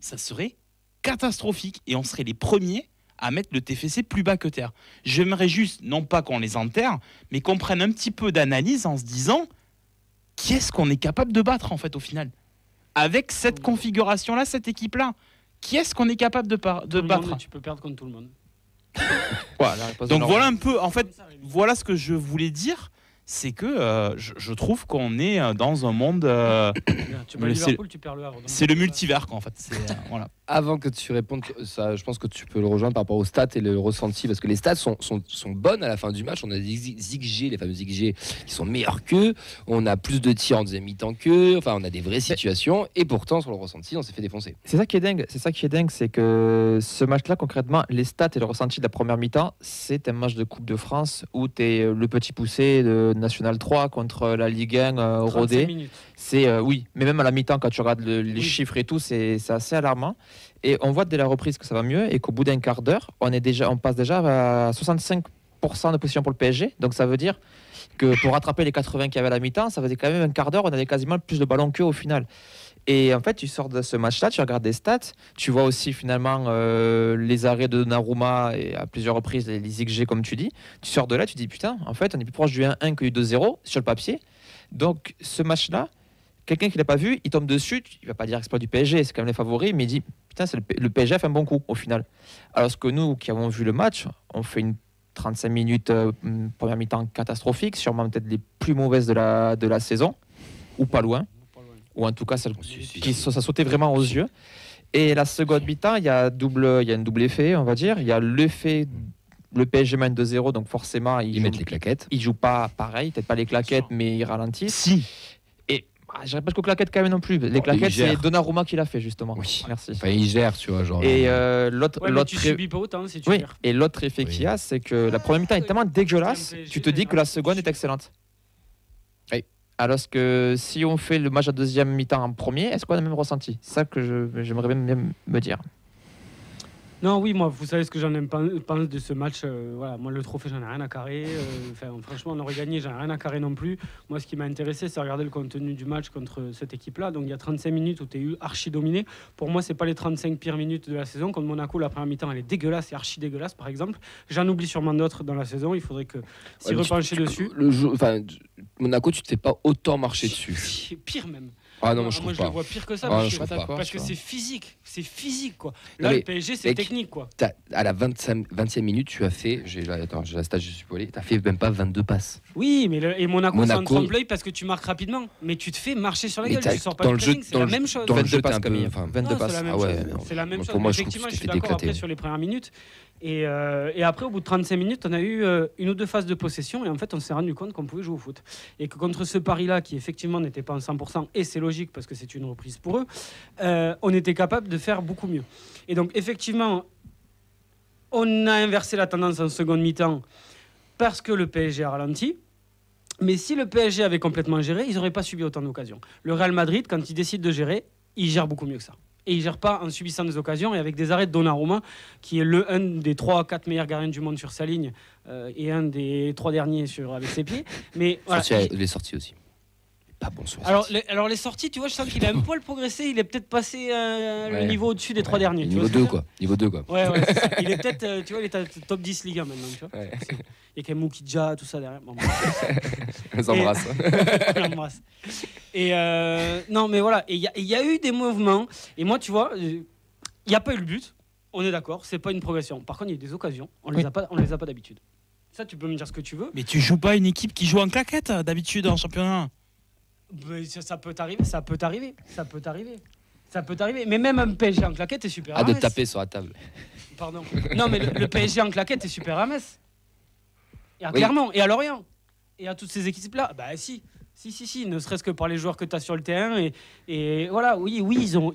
ça serait catastrophique et on serait les premiers à mettre le TFC plus bas que terre. J'aimerais juste non pas qu'on les enterre, mais qu'on prenne un petit peu d'analyse en se disant qui est-ce qu'on est capable de battre en fait au final. Avec cette configuration-là, cette équipe-là, qui est-ce qu'on est capable de battre? Tu peux perdre contre tout le monde. Donc voilà un peu, en fait, voilà ce que je voulais dire, c'est que je trouve qu'on est dans un monde... tu bats Liverpool, tu perds le Havre. C'est le multivers, quoi, en fait. Voilà. Avant que tu répondes, ça, je pense que tu peux le rejoindre par rapport aux stats et le ressenti, parce que les stats sont bonnes à la fin du match. On a des XG, les fameux XG, qui sont meilleurs qu'eux. On a plus de tirs en deuxième mi-temps qu'eux. Enfin, on a des vraies situations. Et pourtant, sur le ressenti, on s'est fait défoncer. C'est ça qui est dingue. C'est que ce match-là, concrètement, les stats et le ressenti de la première mi-temps, c'est un match de Coupe de France où tu es le petit poussé de National 3 contre la Ligue 1 rodée. C'est oui, mais même à la mi-temps, quand tu regardes les chiffres et tout, c'est assez alarmant. Et on voit dès la reprise que ça va mieux et qu'au bout d'un quart d'heure, on passe déjà à 65% de position pour le PSG. Donc ça veut dire que pour rattraper les 80 qu'il y avait à la mi-temps, ça faisait quand même un quart d'heure, on avait quasiment plus de ballons qu'eux au final. Et en fait, tu sors de ce match-là, tu regardes des stats, tu vois aussi finalement les arrêts de Donnarumma et à plusieurs reprises les XG comme tu dis. Tu sors de là, tu dis putain, en fait, on est plus proche du 1-1 que du 2-0 sur le papier. Donc ce match-là, quelqu'un qui l'a pas vu, il tombe dessus, il va pas dire que c'est pas du PSG, c'est quand même les favoris, mais il dit putain, le PSG a fait un bon coup au final. Alors que nous qui avons vu le match, on fait une 35 minutes première mi-temps catastrophique, sûrement peut-être les plus mauvaises de la saison, ou pas loin. Ou en tout cas celle ça sautait vraiment aux yeux. Et la seconde mi-temps, il y a un double effet, on va dire. Il y a l'effet, le PSG mène 2-0, donc forcément ils mettent les claquettes. Ils jouent pas pareil, peut-être pas les claquettes, mais ils ralentissent. Si. Et je dirais pas qu'aux claquettes quand même non plus. Les claquettes, c'est Donnarumma qui l'a fait justement. Oui. Merci. Enfin, il gère, tu vois, genre. Et l'autre tu subis pas autant si tu gères. Et l'autre effet qu'il y a, c'est que la première mi-temps est tellement dégueulasse, tu te dis que la seconde est excellente. Alors que si on fait le match à deuxième mi-temps en premier, est-ce qu'on a le même ressenti? C'est ça que j'aimerais même me dire. Non, oui, moi, vous savez ce que j'en pense de ce match. Voilà, moi, le trophée, j'en ai rien à carrer. Franchement, on aurait gagné, j'en ai rien à carrer non plus. Moi, ce qui m'a intéressé, c'est regarder le contenu du match contre cette équipe-là. Donc, il y a 35 minutes où tu es archi dominé. Pour moi, c'est pas les 35 pires minutes de la saison. Contre Monaco, la première mi-temps, elle est dégueulasse et archi dégueulasse, par exemple. J'en oublie sûrement d'autres dans la saison. Il faudrait que s'y repencher dessus. Monaco, tu te fais pas autant marcher dessus. Pire même. Ah non, moi je moi trouve je le pas. vois pire que ça. Ah, parce non, que- je trouve pas. d'accord. parce que tu vois. c'est physique quoi. Non, Là mais, le PSG c'est mec, technique quoi. À la 20e minute, tu as fait. J'ai la stage, je suis pas allé. Tu as fait même pas 22 passes. Oui, mais et Monaco c'est un Monaco- trompe-l'œil parce que tu marques rapidement, mais tu te fais marcher sur la Mais gueule, t'as- tu sors pas dans du le jeu- training, c'est dans la le- même chose. dans le 22 jeu, t'es passes, un peu. Camille. Enfin, 22 Non, passes. c'est la même Ah ouais, chose. non. C'est la même Pour chose. moi, je trouve Effectivement, que je tu suis t'es fait d'accord après éclater. sur les premières minutes. Et après, au bout de 35 minutes, on a eu une ou deux phases de possession et en fait, on s'est rendu compte qu'on pouvait jouer au foot. Et que contre ce Paris-là, qui effectivement n'était pas en 100%, et c'est logique parce que c'est une reprise pour eux, on était capable de faire beaucoup mieux. Et donc, effectivement, on a inversé la tendance en seconde mi-temps parce que le PSG a ralenti. Mais si le PSG avait complètement géré, ils n'auraient pas subi autant d'occasions. Le Real Madrid, quand il décide de gérer, il gère beaucoup mieux que ça. Et il ne gère pas en subissant des occasions et avec des arrêts de Donnarumma, qui est un des 3-4 meilleurs gardiens du monde sur sa ligne et un des 3 derniers avec ses pieds. Mais voilà, Les sorties aussi. Pas bon sur les alors, sorties. les sorties, tu vois, je sens qu'il a un poil progressé. Il est peut-être passé le Ouais. niveau au-dessus des 3 derniers. tu Niveau vois ce que 2, je veux quoi. Niveau 2, quoi. dire Ouais, c'est ça. Il est peut-être, tu vois, il est à top 10 Ligue 1 maintenant. Tu vois. Ouais. Il y a quand même Moukidja, tout ça derrière. Bon, On les embrasse. on l'embrasse. Et non, mais voilà. Et il y a eu des mouvements. Et moi, tu vois, il n'y a pas eu le but. On est d'accord. C'est pas une progression. Par contre, il y a eu des occasions. On les a pas d'habitude. Ça, tu peux me dire ce que tu veux. Mais tu joues pas une équipe qui joue en claquette d'habitude en championnat. Mais ça peut t'arriver. Ça peut t'arriver. Ça peut t'arriver. Ça peut t'arriver. Mais même un PSG en claquette est super Ah, à de Metz. taper sur la table. Pardon. Non, mais le PSG en claquette est super à Metz. Et à Oui. Clermont. Et à Lorient. Et à toutes ces équipes-là. Bah si. Si, ne serait-ce que par les joueurs que tu as sur le terrain. Et voilà, oui,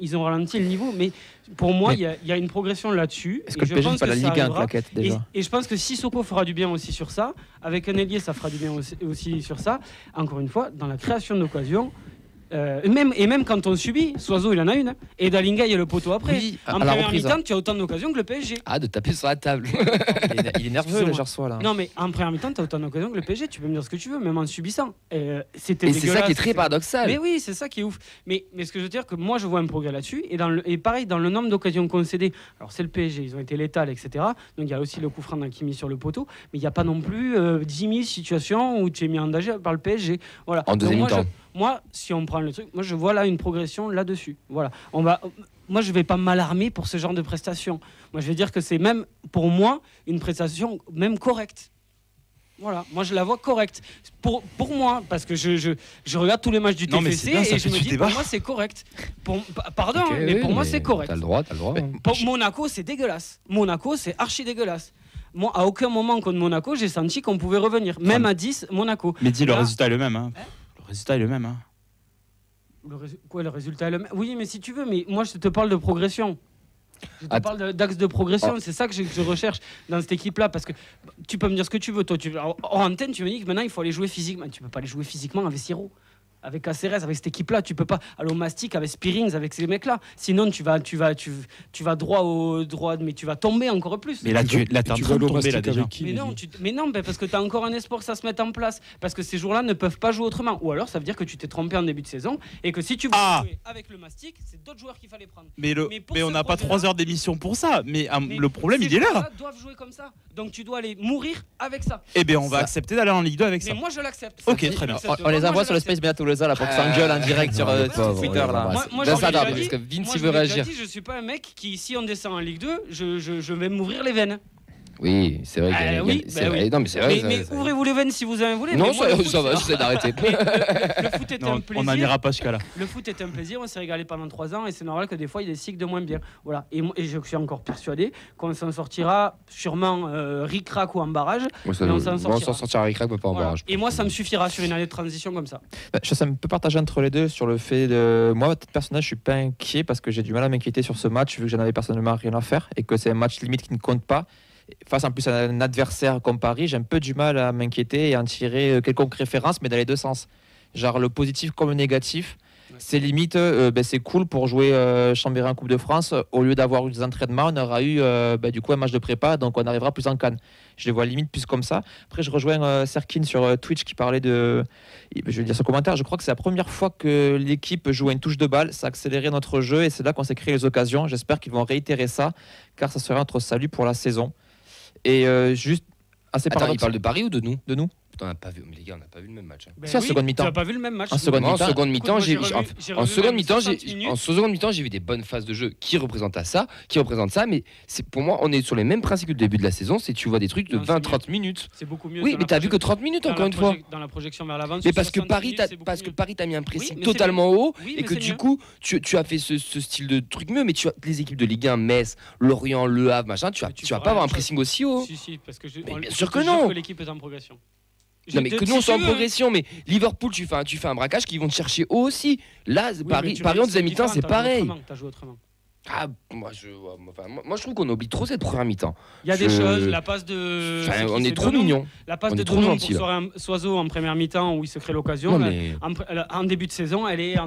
ils ont ralenti le niveau. Mais pour moi, il y a une progression là-dessus. Est-ce Et que le je PSG pense c'est pas la que ça Ligue 1 arrivera. claquette déjà Et je pense que Sissoko fera du bien aussi sur ça. Avec un ailier, ça fera du bien aussi sur ça. Encore une fois, dans la création d'occasions. Même quand on subit, Soiseau il en a une. Hein. Et Dalinga il y a le poteau après. Oui, En à la première reprise. mi-temps, tu as autant d'occasions que le PSG. Ah, de taper sur la table. Il est nerveux le Excuse-moi. Gersois là. Non, mais en première mi-temps, tu as autant d'occasions que le PSG. Tu peux me dire ce que tu veux, même en subissant. C'était Et c'est ça dégueulasse. qui est très paradoxal. Mais oui, c'est ça qui est ouf. Mais ce que je veux dire, que moi, je vois un progrès là-dessus. Et pareil, dans le nombre d'occasions concédées, alors c'est le PSG, ils ont été létals, etc. Donc il y a aussi le coup franc qui est mis sur le poteau. Mais il n'y a pas non plus 10 000 situations où tu es mis en danger par le PSG. Voilà. En deuxième Donc, mi-temps. moi, si on prend le truc, moi, je vois là une progression là-dessus. Voilà. Moi, je vais pas m'alarmer pour ce genre de prestation. Moi, je vais dire que c'est même, pour moi, une prestation même correcte. Voilà, moi je la vois correcte. Pour moi, parce que je regarde tous les matchs du Non, mais TFC c'est bien, ça et je fait me du dis, débat. pour moi c'est correct. Pardon, Ok, mais oui, pour moi mais c'est correct. T'as le droit. hein. Pour Monaco, c'est dégueulasse. Monaco, c'est archi dégueulasse. Moi, à aucun moment contre Monaco, j'ai senti qu'on pouvait revenir. Même à 10, Monaco. Mais dis, le Là- résultat est le même. Hein. Le résultat est le même. Hein. Le résultat est le même. Oui, mais si tu veux, mais moi je te parle de progression. Je te Att- parle d'axe de progression, Oh. c'est ça que je recherche dans cette équipe-là. Parce que tu peux me dire ce que tu veux, toi. En antenne, tu me dis que maintenant il faut aller jouer physiquement. Tu peux pas aller jouer physiquement avec Siro, avec Caceres, avec cette équipe-là. Tu peux pas aller au Mastic avec Spearings, avec ces mecs-là. Sinon, tu vas droit, mais tu vas tomber encore plus. Mais là, t'es en Tu vas train de aller au tomber Mastic là déjà. avec qui, Mais non, Mehdi mais non, parce que tu as encore un espoir que ça se mette en place. Parce que ces jours-là ne peuvent pas jouer autrement. Ou alors, ça veut dire que tu t'es trompé en début de saison et que si tu veux jouer avec le Mastic, c'est d'autres joueurs qu'il fallait prendre. Mais pour on ce n'a pas projet-là- 3 heures d'émission pour ça. Mais Mais le problème, ces il est là. joueurs-là doivent jouer comme ça. Donc tu dois aller mourir avec ça. Eh bien, on va Ça- accepter d'aller en Ligue 2 avec Mais ça. moi, je l'accepte. Ok, Ça, très bien. j'accepte. On les Moi, envoie je sur le l'accepte. Space Béat Toulouse là pour qu'ils s'engueulent en direct sur Twitter là. Moi, Dans je ça, l'ai déjà parce dit. que Vinci Moi, veut je l'ai déjà réagir. dit, je suis pas un mec qui, si on descend en Ligue 2, je vais m'ouvrir les veines. Oui, c'est vrai. qu'il y a- oui, c'est bah vrai. oui. Non, mais c'est vrai. Mais ouvrez-vous les veines si vous en voulez. Non, mais moi, le foot, ça va, c'est- j'essaie d'arrêter. Mais le foot est Non, un plaisir. on n'en ira pas jusqu'à là. Le foot est un plaisir, on s'est régalé pendant 3 ans et c'est normal que des fois il y ait des cycles de moins bien. Voilà. Et je suis encore persuadé qu'on s'en sortira sûrement ric-rac ou en barrage. On s'en s'en sortira avec Rick, pas en Voilà. barrage. Et moi ça me suffira sur une année de transition comme ça. Je suis un peu partagé entre les deux sur le fait de. Moi, à titre personnel, je suis pas inquiet parce que j'ai du mal à m'inquiéter sur ce match vu que j'en avais personnellement rien à faire et que c'est un match limite qui ne compte pas. Face en plus à un adversaire comme Paris, j'ai un peu du mal à m'inquiéter et à en tirer quelconque référence, mais dans les deux sens. Genre le positif comme le négatif. C'est limite, c'est cool pour jouer Chambéry en Coupe de France. Au lieu d'avoir eu des entraînements, on aura eu du coup un match de prépa, donc on arrivera plus en canne. Je les vois limite plus comme ça. Après, je rejoins Serkin sur Twitch qui parlait de. Je vais dire ce commentaire. Je crois que c'est la première fois que l'équipe joue à une touche de balle. Ça a accéléré notre jeu et c'est là qu'on s'est créé les occasions. J'espère qu'ils vont réitérer ça, car ça serait notre salut pour la saison. Et juste assez Attends, il paradoxal. parle de Paris ou de nous? De nous. Putain, on n'a pas vu, mais les gars, on n'a pas vu le même match. Ben C'est en seconde mi-temps. Tu n'as pas vu le même match. En seconde Moi, en mi-temps. seconde mi-temps, Écoute, j'ai moi, vu- j'ai en revu seconde même mi-temps, 60 minutes. en seconde mi-temps, j'ai vu des bonnes phases de jeu qui représentent ça, mais c'est pour moi, on est sur les mêmes principes que le début de la saison, c'est tu vois des trucs de Non, c'est 20-30 minutes. C'est beaucoup mieux. Oui, dans mais la t'as vu que projection- 30 minutes dans encore la une fois. dans la projection vers l'avant. Mais sur parce que 60 Paris, minutes, t'as, c'est beaucoup parce que mieux. Paris, t'as mis un pressing mais c'est totalement haut Oui, et mais que c'est du mieux. coup, tu as fait ce style de truc mieux, mais tu as les équipes de Ligue 1, Metz, Lorient, Le Havre, machin, tu Mais tu vas feras pas avoir la un même pressing aussi haut. Si, parce que Mais bien je sûr te que jure non. que l'équipe est en progression. Non mais Je- que si nous on tu soit en veux, progression, mais Liverpool tu fais un braquage qu'ils vont te chercher haut aussi. Là Oui, mais Paris tu Paris vois, en deuxième mi-temps différent, c'est t'as joué pareil. autrement, t'as joué autrement. Ah moi je trouve qu'on oublie trop cette première mi-temps. Il y a des Je- choses, la passe de. Enfin, c'est qui, on c'est est trop Delon. mignon. La passe On de est trop Delon gentil, pour Soiseau en première mi-temps où il se crée l'occasion. Non mais En début de saison, elle est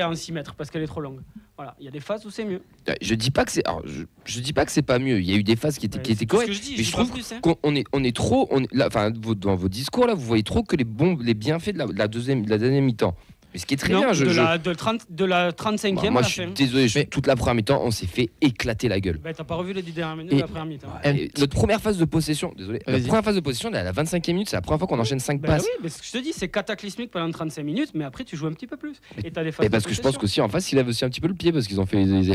en 6 mètres parce qu'elle est trop longue. Voilà, il y a des phases où c'est mieux. je dis pas que c'est alors, je dis pas que c'est pas mieux. Il y a eu des phases qui étaient Ouais, qui étaient c'est tout ce correctes. que je dis, mais dis je pas trouve plus, hein. qu'on est trop là, enfin dans vos discours là vous voyez trop que les bienfaits de la deuxième mi-temps. Mais ce qui est très Non, bien, de la 35e moi à je la suis fin. désolé, toute la première mi-temps on s'est fait éclater la gueule. Bah, t'as pas revu les 10 dernières minutes Et- de la première mi-temps. Et notre première phase de possession, désolé, Vas-y. la première phase de possession elle est à la 25e minute, c'est la première fois qu'on enchaîne 5 Bah passes. oui, mais ce que je te dis, c'est cataclysmique pendant 35 minutes, mais après tu joues un petit peu plus. Et t'as des phases Et parce de que je pense possession. qu'aussi en face, il lève aussi un petit peu le pied parce qu'ils avaient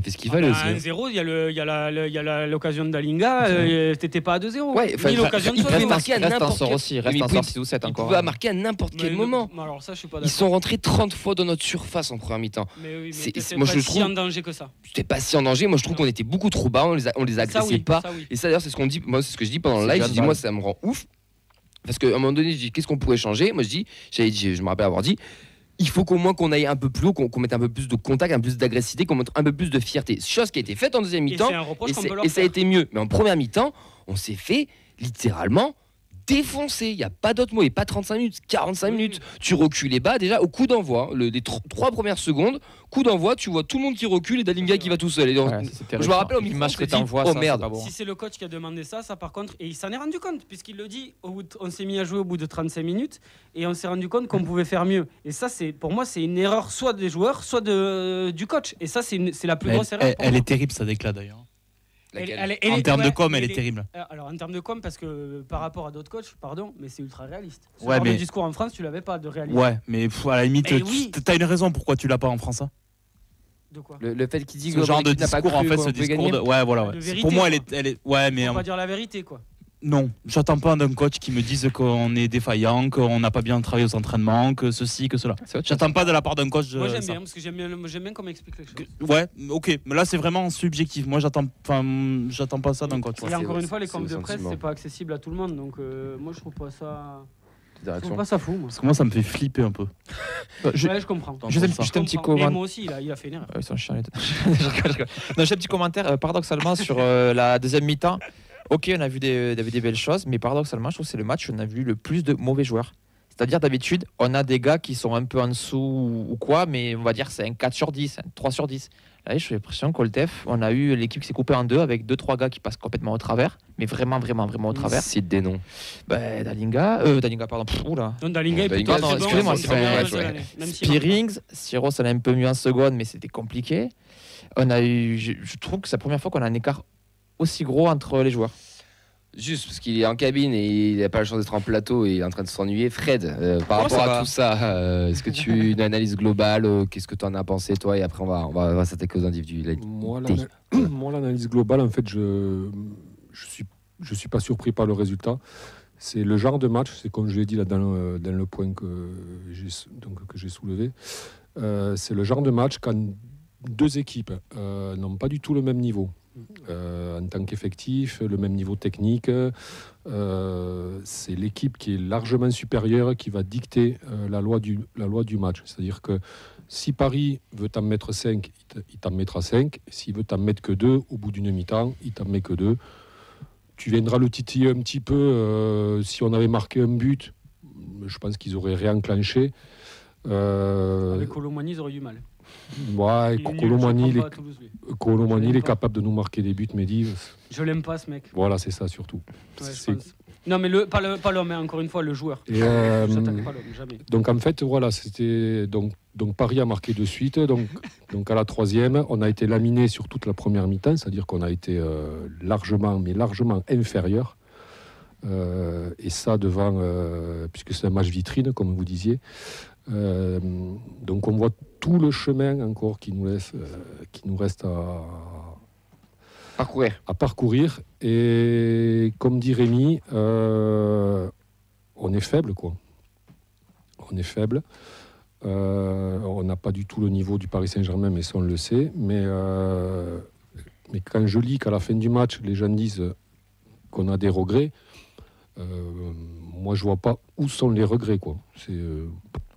fait ce qu'il Ah fallait bah, aussi. hein. 1-0, il y a l'occasion d'Alinga, t'étais pas à 2-0. Ouais, enfin, ni l'occasion de il Soiseau. peut marquer à Reste en n'importe sort quel- aussi, Mais reste il en pouvait- sort 6 ou 7 Il encore. pouvait marquer à n'importe quel Mais moment. non, alors ça, je suis pas Ils d'accord. sont rentrés 30 fois dans notre surface en première mi-temps. Mais oui, C'est- mais t'étais moi, pas je si trouve- en danger que ça. C'était pas si en danger. Moi, je trouve qu'on était beaucoup trop bas. On les Ça, agressait oui, pas. ça, oui. Et ça, d'ailleurs, c'est ce qu'on dit. Moi, c'est ce que je dis pendant le C'est live. John Je dis, Ball. moi, ça me rend ouf. Parce qu'à un moment donné, je dis, qu'est-ce qu'on pourrait changer? Moi, je me rappelle avoir dit, il faut qu'au moins qu'on aille un peu plus haut, qu'on mette un peu plus de contact, un peu plus d'agressivité, qu'on mette un peu plus de fierté. Chose qui a été faite en deuxième Et mi-temps. c'est un reproche qu'on peut leur Et ça a faire. été mieux. Mais en première mi-temps, on s'est fait littéralement défoncer. Il n'y a pas d'autre mot. Et pas 35 minutes, 45 Oui, minutes. Tu recules les bas déjà au coup d'envoi. Les 3 premières secondes, coup d'envoi, tu vois tout le monde qui recule et Dalinga qui va tout seul. Et Ouais, c'est terrible. je me rappelle au micro, l'image on que s'est dit, t'envoies, oh ça, merde. c'est pas bon. Si c'est le coach qui a demandé ça, par contre, et il s'en est rendu compte, puisqu'il le dit, on s'est mis à jouer au bout de 35 minutes, et on s'est rendu compte qu'on pouvait faire mieux. Et ça, pour moi, c'est une erreur soit des joueurs, soit du coach. Et ça, c'est la plus grosse erreur. pour Elle moi. est terrible, ça déclat d'ailleurs. Laquelle En termes de ouais, com, mais elle est terrible. Alors, en termes de com, parce que par rapport à d'autres coachs, pardon, mais c'est ultra réaliste. Ce Ouais, genre mais- de discours en France, tu l'avais pas de réalisme. Ouais, mais à la limite, Mais oui. t'as une raison pourquoi tu l'as pas en France. Hein. De quoi Le fait qu'il dit Ce que genre de l'équipe n'a pas discours, en cru fait, qu'on ce pouvait discours gagner. de. Ouais, voilà. De Ouais. vérité, Pour moi, quoi. elle est. Ouais, mais. Faut pas dire la vérité, quoi. Non, j'attends pas d'un coach qui me dise qu'on est défaillant, qu'on n'a pas bien travaillé aux entraînements, que ceci, que cela. C'est autre chose. J'attends pas de la part d'un coach. Moi, j'aime ça. bien, parce que j'aime bien qu'on m'explique les choses. Ouais, ok, mais là c'est vraiment subjectif. Moi j'attends pas ça d'un coach. Et c'est- encore une fois, les c'est comptes le de presse, sentiment. c'est pas accessible à tout le monde. Donc, moi, je trouve pas ça. Je Direction. trouve pas ça fou, moi. Parce que moi ça me fait flipper un peu. Ouais, je comprends. Juste ça. un petit Et commentaire. moi aussi, il a fait une erreur. Ils sont chiants les deux. Je rigole. Non, j'ai un petit commentaire. Paradoxalement, sur la deuxième mi-temps, ok, on a vu des belles choses, mais paradoxalement, je trouve que c'est le match où on a vu le plus de mauvais joueurs. C'est-à-dire, d'habitude, on a des gars qui sont un peu en dessous ou quoi, mais on va dire c'est un 4 sur 10, un 3 sur 10. Là, j'ai l'impression qu'Oltef, on a eu l'équipe qui s'est coupée en deux avec 2-3 gars qui passent complètement au travers, mais vraiment au travers. Cite des noms. Dalinga, pardon, oula. Donc, Dalinga est Dalinga, plutôt non, très bon, excusez-moi, c'est c'est pas pas mal un de match, ouais. l'année, même s'il marque Spearings, Siro, ça l'a un peu mieux en seconde, mais c'était compliqué. On a eu, je trouve que c'est la première fois qu'on a un écart aussi gros entre les joueurs. Juste parce qu'il est en cabine et il n'a pas la chance d'être en plateau et il est en train de s'ennuyer. Fred, par rapport ça à va tout ça, est-ce que tu as une analyse globale? Qu'est-ce que tu en as pensé, toi? Et après, on va s'attaquer aux individus. Moi, l'analyse globale, en fait, je suis pas surpris par le résultat. C'est le genre de match, c'est comme je l'ai dit là dans le point que j'ai soulevé, c'est le genre de match quand deux équipes n'ont pas du tout le même niveau. En tant qu'effectif, le même niveau technique, c'est l'équipe qui est largement supérieure qui va dicter la loi du match. C'est-à-dire que si Paris veut t'en mettre 5, il t'en mettra 5. S'il veut t'en mettre que 2, au bout d'une mi-temps, il t'en met que 2. Tu viendras le titiller un petit peu. Si on avait marqué un but, je pense qu'ils auraient réenclenché. Avec Colomani, ils auraient eu mal. Ouais, Il est nul, Colomani, je comprends pas à Toulouse, lui. Colomani, Je il est l'aime pas. capable de nous marquer des buts, Mehdi. Je l'aime pas, ce mec. Voilà, c'est ça surtout. Ouais, je C'est- pense. Non, mais pas l'homme, hein, encore une fois, le joueur. Et, J'attaque pas l'homme, jamais. donc en fait, voilà, c'était donc Paris a marqué de suite. Donc à la troisième, on a été laminé sur toute la première mi-temps, c'est-à-dire qu'on a été largement inférieur. Et ça devant, puisque c'est un match vitrine, comme vous disiez. Donc on voit tout le chemin encore qui nous reste à parcourir. Et comme dit Rémi, on est faible, quoi. On est faible. On n'a pas du tout le niveau du Paris Saint-Germain, mais ça on le sait. Mais quand je lis qu'à la fin du match, les gens disent qu'on a des regrets, moi je vois pas où sont les regrets, quoi.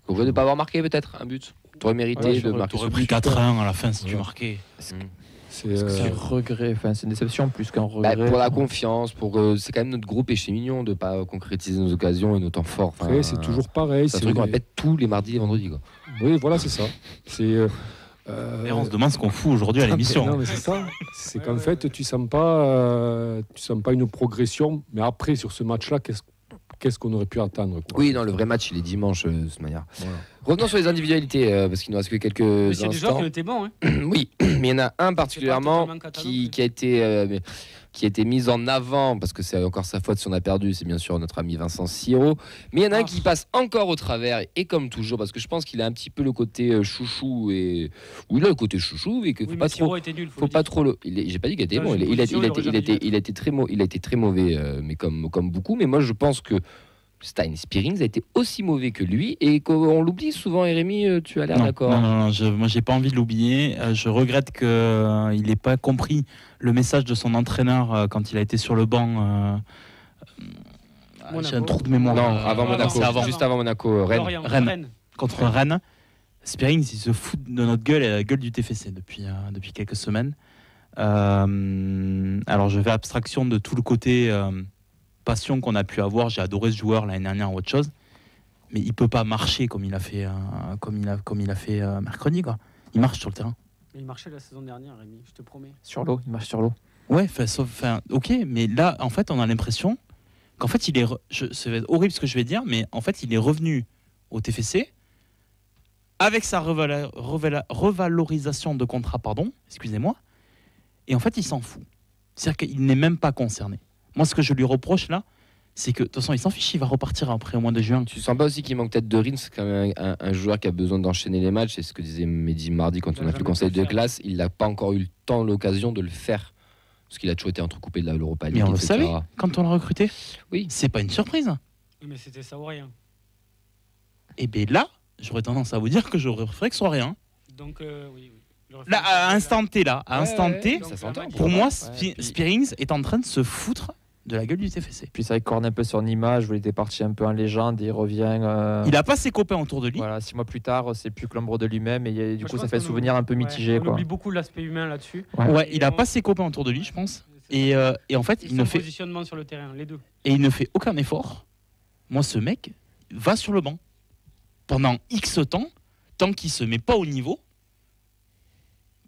Au lieu de ne pas avoir marqué peut-être un but. Tu aurais mérité de marquer ce pris but. 4-1 à la fin si tu marquais. C'est un regret, enfin, c'est une déception plus qu'un regret. Pour la confiance, c'est quand même notre groupe péché mignon de ne pas concrétiser nos occasions et nos temps forts. Après, c'est toujours pareil. C'est un truc qu'on répète tous les mardis et vendredis, quoi. Oui, voilà, c'est ça. Et on se demande ce qu'on fout aujourd'hui à l'émission. Non, mais c'est ça. C'est qu'en fait, tu sens pas une progression. Mais après, sur ce match-là, qu'est-ce qu'on aurait pu attendre, quoi. Oui, non, le vrai match, il est dimanche, de cette manière. Voilà. Revenons sur les individualités, parce qu'il nous reste que quelques instants. C'est des joueurs qui ont été bons. Hein. Oui, mais il y en a un particulièrement qui a été mis en avant, parce que c'est encore sa faute si on a perdu, c'est bien sûr notre ami Vincent Siro. Mais il y en a un qui passe encore au travers, et comme toujours, parce que je pense qu'il a un petit peu le côté chouchou, et il a le côté chouchou, et qu'il faut pas trop. Faut pas trop le. J'ai pas dit qu'il était bon, il a été très mauvais, mais comme beaucoup. Mais moi je pense que Stein Spearings a été aussi mauvais que lui et qu'on l'oublie souvent. Rémi, tu as l'air d'accord? Non, moi j'ai pas envie de l'oublier. Je regrette qu'il n'ait pas compris le message de son entraîneur quand il a été sur le banc. J'ai un trou de mémoire. Non, avant Monaco, juste avant Monaco, Rennes. Contre Rennes. Spearings, il se fout de notre gueule et la gueule du TFC depuis quelques semaines. Alors je fais abstraction de tout le côté passion qu'on a pu avoir. J'ai adoré ce joueur l'année dernière ou autre chose, mais il peut pas marcher comme il a fait mercredi, quoi. Il marche sur le terrain. Il marchait la saison dernière, Rémi, je te promets. Sur l'eau, il marche sur l'eau. Ouais, ok, mais là en fait on a l'impression qu'en fait il est c'est horrible ce que je vais dire, mais en fait il est revenu au TFC avec sa revalorisation de contrat, excusez-moi, et en fait il s'en fout. C'est-à-dire qu'il n'est même pas concerné. Moi, ce que je lui reproche là, c'est que de toute façon, il s'en fiche, il va repartir après au mois de juin. Tu sens pas aussi qu'il manque peut-être de rythme? C'est quand même un joueur qui a besoin d'enchaîner les matchs. C'est ce que disait Mehdi mardi quand on a fait le conseil de classe. Il n'a pas encore eu le temps, l'occasion de le faire. Parce qu'il a toujours été entrecoupé de l'Europa League. Mais on le savait quand on l'a recruté. Oui. C'est pas une surprise. Oui, mais c'était ça ou rien. Et bien là, j'aurais tendance à vous dire que j'aurais préféré que ce soit rien. Donc, oui. Là, à instant T, ça s'entend. Pour moi, Spearings est en train de se foutre de la gueule du TFC. Puis ça écorne un peu son image, où il était parti un peu en légende, et il revient. Il n'a pas ses copains autour de lui. Voilà, 6 mois plus tard, c'est plus que l'ombre de lui-même, et du coup, ça fait souvenir un peu mitigé. On oublie beaucoup l'aspect humain là-dessus. Ouais, il n'a pas ses copains autour de lui, je pense. Et en fait, il ne fait positionnement sur le terrain, les deux. Et il ne fait aucun effort. Moi, ce mec va sur le banc pendant X temps, tant qu'il se met pas au niveau.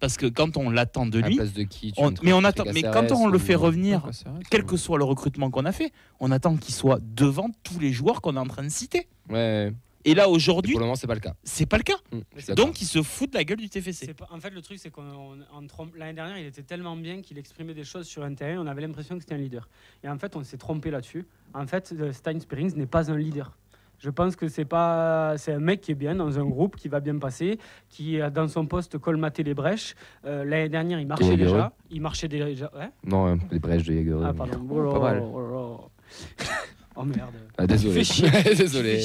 Parce que quand on l'attend de lui, mais quand on le fait revenir, quel que soit le recrutement qu'on a fait, on attend qu'il soit devant tous les joueurs qu'on est en train de citer. Ouais. Et là aujourd'hui, pour le moment, c'est pas le cas. C'est pas le cas. Donc il se fout de la gueule du TFC. En fait, le truc, c'est qu'on l'année dernière, il était tellement bien qu'il exprimait des choses sur un terrain. On avait l'impression que c'était un leader. Et en fait, on s'est trompé là-dessus. En fait, Stein Spearings n'est pas un leader. Je pense que c'est un mec qui est bien dans un groupe, qui va bien passer, qui a dans son poste colmaté les brèches. L'année dernière, il marchait déjà. Ouais. Non, les brèches de Jaeger. Ah pardon. Pas mal. Oh merde. Ah, désolé. Désolé.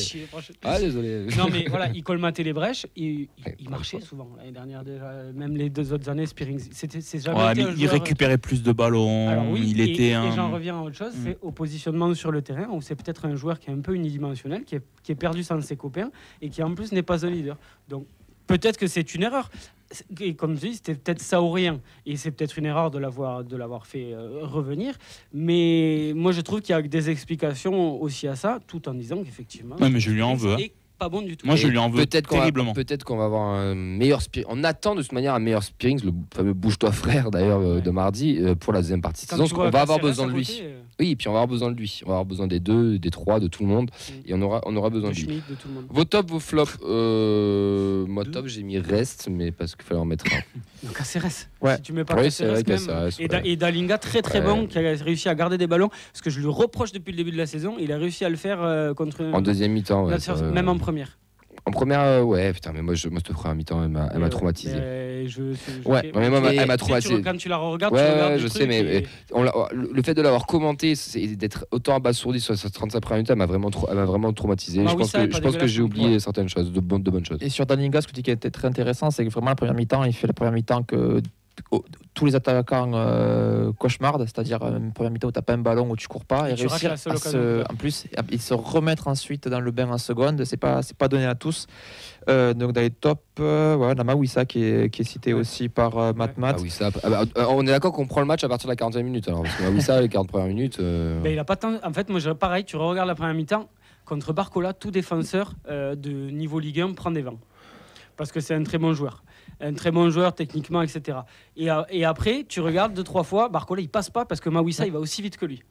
Désolé. Non mais voilà, il colmatait les brèches, il marchait souvent. L'année dernière déjà, même les 2 autres années, Spearings, c'est jamais été il récupérait plus de ballons. Alors oui, et j'en reviens à autre chose, c'est au positionnement sur le terrain, où c'est peut-être un joueur qui est un peu unidimensionnel, qui est perdu sans ses copains, et qui en plus n'est pas un leader. Donc peut-être que c'est une erreur. Et comme je dis, c'était peut-être ça ou rien. Et c'est peut-être une erreur de l'avoir fait revenir. Mais moi, je trouve qu'il y a des explications aussi à ça, tout en disant qu'effectivement... Ouais, mais je lui en veux. Pas bon du tout. Moi, je lui en veux terriblement. Peut-être qu'on va avoir un meilleur Spearings. On attend de toute manière un meilleur Spearings, le fameux bouge-toi frère d'ailleurs de mardi, pour la deuxième partie de saison. On va avoir besoin de lui. Oui, et puis on va avoir besoin de lui. On va avoir besoin des deux, des trois, de tout le monde. Et on aura besoin de lui. Schmitt, de tout le monde. Vos tops, vos flops. Moi, top, j'ai mis Rest, mais parce qu'il fallait en mettre un. Donc Caceres. Ouais. Si tu mets pas Oui, c'est vrai, Caceres même. Caceres, ouais. Et Dalinga, très très Ouais. bon, qui a réussi à garder des ballons. Ce que je lui reproche depuis le début de la saison, il a réussi à le faire contre. En deuxième mi-temps, ouais, Même en première. En première, ouais, putain, mais moi, cette première mi-temps, elle m'a traumatisé. Ouais, mais moi, elle m'a Tu sais, traumatisé. quand tu la regardes, Ouais, tu regardes ouais, le je truc sais, mais et- le fait de l'avoir commenté, c'est d'être autant abasourdi sur cette 35 premières minutes, elle m'a vraiment traumatisé. Bah je oui, pense ça, elle est que, pas je pense que j'ai dégueulasse, oublié ouais. certaines choses, de bonnes choses. Et sur Dalinga, ce qui était très intéressant, c'est que vraiment la première mi-temps, il fait la première mi-temps que tous les attaquants cauchemardent, c'est-à-dire une première mi-temps où tu n'as pas un ballon, où tu cours pas, Et et tu rates réussir la seule à occasion. en plus, et se remettre ensuite dans le bain en seconde, c'est pas donné à tous. Donc dans les tops, voilà, Mawissa qui est cité Ouais. aussi par Matt. Ah oui, ça, on est d'accord qu'on prend le match à partir de la 40e minute, alors, parce que oui, ça, les 40 premières minutes. Ben, il a pas tant... En fait, moi, pareil, tu regardes la première mi-temps, contre Barcola, tout défenseur de niveau Ligue 1 prend des vents. Parce que c'est un très bon joueur. Un très bon joueur techniquement, etc. Et après, tu regardes 2-3 fois, Barcola, il passe pas parce que Mawissa, il va aussi vite que lui.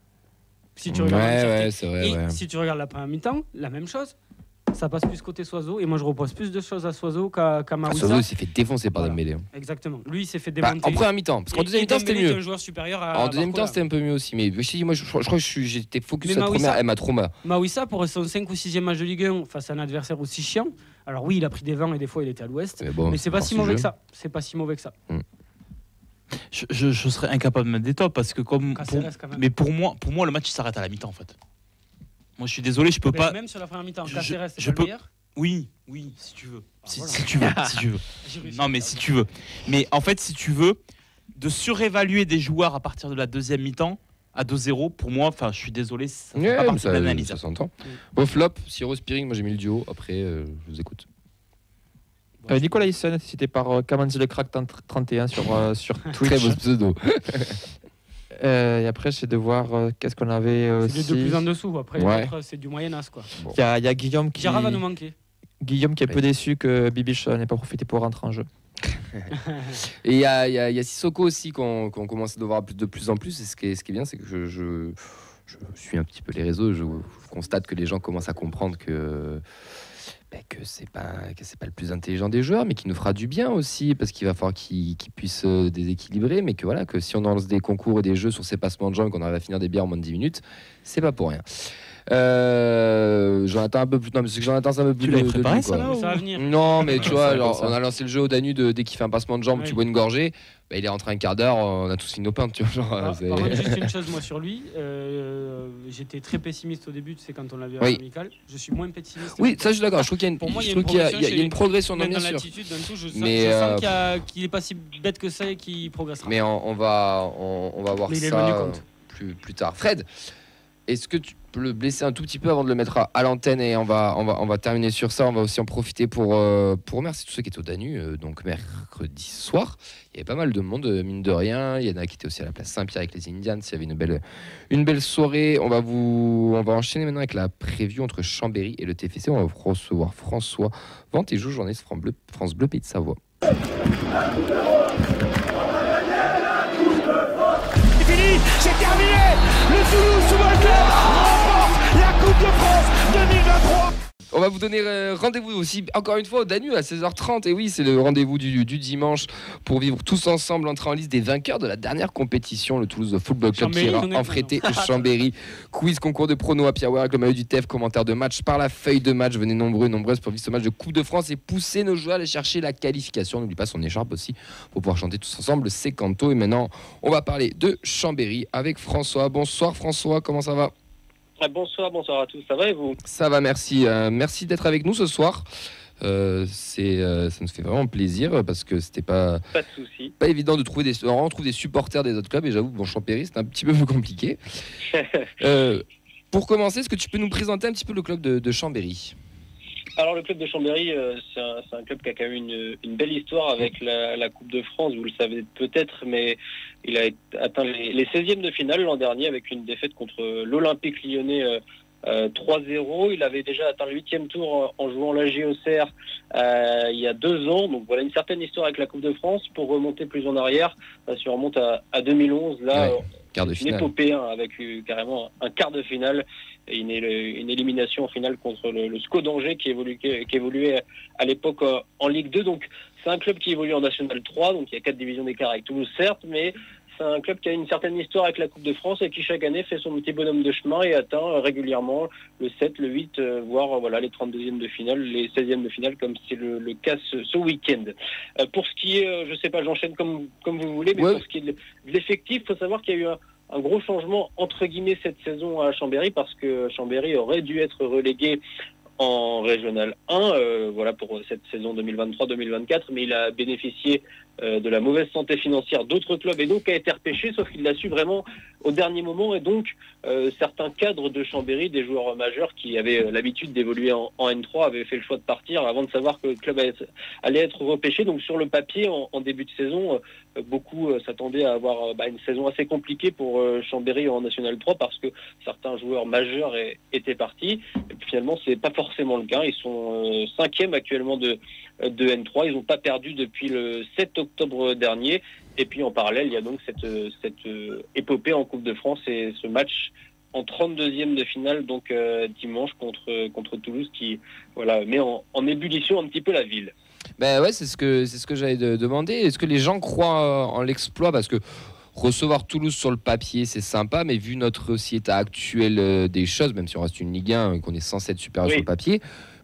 Si tu regardes l'entièreté. Ouais, c'est vrai. Et Ouais. si tu regardes la première mi-temps, la même chose. Ça passe plus côté Soiseau. Et moi, je repose plus de choses à Soiseau qu'à Mawissa. Soso, il s'est fait défoncer par Voilà. Dembélé. Exactement. Lui, il s'est fait Bah, démonter. en première mi-temps, parce qu'en Et deuxième mi-temps, c'était Dembélé est mieux. un joueur supérieur à En deuxième mi-temps, Barcola. c'était un peu mieux aussi. Mais je te dis, moi, je crois que j'étais focus Mais sur la Mawissa- première, elle m'a trop mal. Mawissa, pour son 5 ou 6e match de Ligue 1 face à un adversaire aussi chiant, alors oui, il a pris des vents et des fois il était à l'ouest, Mais bon, mais c'est pas si hors mauvais sujet. que ça. C'est pas si mauvais que ça. Je serais incapable de mettre des tops parce que Caceres, quand même. mais pour moi, le match il s'arrête à la mi-temps en fait. Moi, je suis désolé, je peux Mais pas. Même sur la première mi-temps, je- Caceres, c'est je pas peux- le meilleur. Oui, si tu veux. Si, voilà. si tu veux, si tu veux. J'ai réussi Non, à mais faire. si tu veux. Mais en fait, si tu veux, de surévaluer des joueurs à partir de la deuxième mi-temps à 2-0, pour moi, enfin, je suis désolé, ça fait Ouais, pas mais partie de l'analyse. ça s'entend. Vos flops, Siro Spearing, moi j'ai mis le duo. Après, je vous écoute. Nicolas Hyssen, cité par Kamanzi le Crack 31 sur Très Twitch. beau pseudo. Et après, c'est de voir qu'est-ce qu'on avait C'est aussi. les deux plus en dessous. Après, Ouais. les autres, c'est du Moyen-Âge, quoi. Il y a Guillaume qui Diarra va nous manquer. Guillaume qui est peu déçu que Bibiche n'ait pas profité pour rentrer en jeu. Et il y a Sissoko aussi qu'on commence à voir de plus en plus. Et ce qui est bien, c'est que je suis un petit peu les réseaux. Je constate que les gens commencent à comprendre que c'est pas le plus intelligent des joueurs, mais qui nous fera du bien aussi, parce qu'il va falloir qu'il puisse déséquilibrer, mais que voilà, que si on lance des concours et des jeux sur ses passements de jambes, qu'on arrive à finir des bières en moins de 10 minutes, c'est pas pour rien. Jonathan un peu plus. Non, mais c'est que Jonathan, c'est un peu plus. Tu l'avais de préparé, lui, ça, quoi. là, Mais ça va venir. Non, mais tu vois, c'est genre, comme ça. on a lancé le jeu au Danube dès qu'il fait un passement de jambe, Oui. tu bois une gorgée, bah, il est rentré un quart d'heure, on a tous fini nos pintes, tu vois. Genre, Par c'est- contre, juste une chose, moi, sur lui, j'étais très pessimiste au début, tu sais, quand on l'a vu à Oui. l'amical. Je suis moins pessimiste. Oui, ça je suis d'accord. Je trouve qu'il y a une, Pour moi, il y a je trouve une qu'il y a- progression il y a une progression, non, Même bien dans sûr. l'attitude, dans tout, je sens, Mais, je sens qu'il est pas si bête que ça et qu'il progressera. Mais on va voir Mais il est ça loin du compte. plus tard. Fred, est-ce que tu peux le blesser un tout petit peu avant de le mettre à l'antenne et on va terminer sur ça. On va aussi en profiter pour remercier tous ceux qui étaient au Danube. Donc mercredi soir, il y avait pas mal de monde, mine de rien. Il y en a qui étaient aussi à la place Saint-Pierre avec les Indians. Il y avait une belle soirée. On va enchaîner maintenant avec la preview entre Chambéry et le TFC. On va recevoir François Ventéjou, journaliste France Bleu Pays de Savoie. C'est fini, c'est terminé. Le Toulouse Football Club remporte la Coupe de France 2023. On va vous donner rendez-vous aussi, encore une fois, au Danube à 16h30. Et oui, c'est le rendez-vous du dimanche pour vivre tous ensemble, entrer en liste des vainqueurs de la dernière compétition, le Toulouse Football Club qui Chambéry, ira honnêtement, enfréter non. Chambéry. Quiz, concours de pronos, happy hour avec le maillot du TEF, commentaire de match par la feuille de match. Venez nombreuses pour vivre ce match de Coupe de France et pousser nos joueurs à aller chercher la qualification. N'oublie pas son écharpe aussi pour pouvoir chanter tous ensemble. C'est Canto. Et maintenant, on va parler de Chambéry avec François. Bonsoir François, comment ça va ? Bonsoir à tous, ça va et vous? Ça va, merci. Merci d'être avec nous ce soir. Ça nous fait vraiment plaisir parce que c'était pas Pas de soucis. pas évident de trouver on trouve des supporters des autres clubs et j'avoue que bon, Chambéry c'est un petit peu plus compliqué. Pour commencer, est-ce que tu peux nous présenter un petit peu le club de Chambéry? Alors le club de Chambéry, c'est un club qui a quand même une belle histoire avec la Coupe de France, vous le savez peut-être, mais il a atteint les 16e de finale l'an dernier avec une défaite contre l'Olympique Lyonnais 3-0. Il avait déjà atteint le 8e tour en jouant la JOCR il y a 2 ans. Donc voilà une certaine histoire avec la Coupe de France. Pour remonter plus en arrière, si on remonte à 2011, là, quart de une finale. épopée avec carrément un quart de finale et une élimination en finale contre le SCO d'Angers qui évoluait à l'époque en Ligue 2. Donc c'est un club qui évolue en National 3, donc il y a 4 divisions d'écart avec Toulouse certes, mais c'est un club qui a une certaine histoire avec la Coupe de France et qui chaque année fait son petit bonhomme de chemin et atteint régulièrement le 7, le 8, voire les 32e de finale, les 16e de finale, comme c'est le cas ce week-end. Pour ce qui est, je sais pas, j'enchaîne comme vous voulez, mais pour ce qui est de l'effectif, il faut savoir qu'il y a eu un gros changement entre guillemets cette saison à Chambéry, parce que Chambéry aurait dû être relégué en Régional 1 pour cette saison 2023-2024, mais il a bénéficié de la mauvaise santé financière d'autres clubs et donc a été repêché, sauf qu'il l'a su vraiment au dernier moment, et donc certains cadres de Chambéry, des joueurs majeurs qui avaient l'habitude d'évoluer en N3, avaient fait le choix de partir avant de savoir que le club allait être repêché. Donc sur le papier, en début de saison, beaucoup s'attendaient à avoir une saison assez compliquée pour Chambéry en National 3, parce que certains joueurs majeurs étaient partis, et puis finalement c'est pas forcément le cas. Ils sont 5e actuellement de N3, ils n'ont pas perdu depuis le 7 octobre dernier. Et puis en parallèle, il y a donc cette épopée en Coupe de France et ce match en 32e de finale, donc dimanche contre Toulouse, qui met en ébullition un petit peu la ville. Ben ouais, c'est ce que j'allais demander. Est-ce que les gens croient en l'exploit? Parce que recevoir Toulouse sur le papier, c'est sympa, mais vu notre aussi état actuel des choses, même si on reste une Ligue 1 et qu'on est censé être supérieur sur le papier,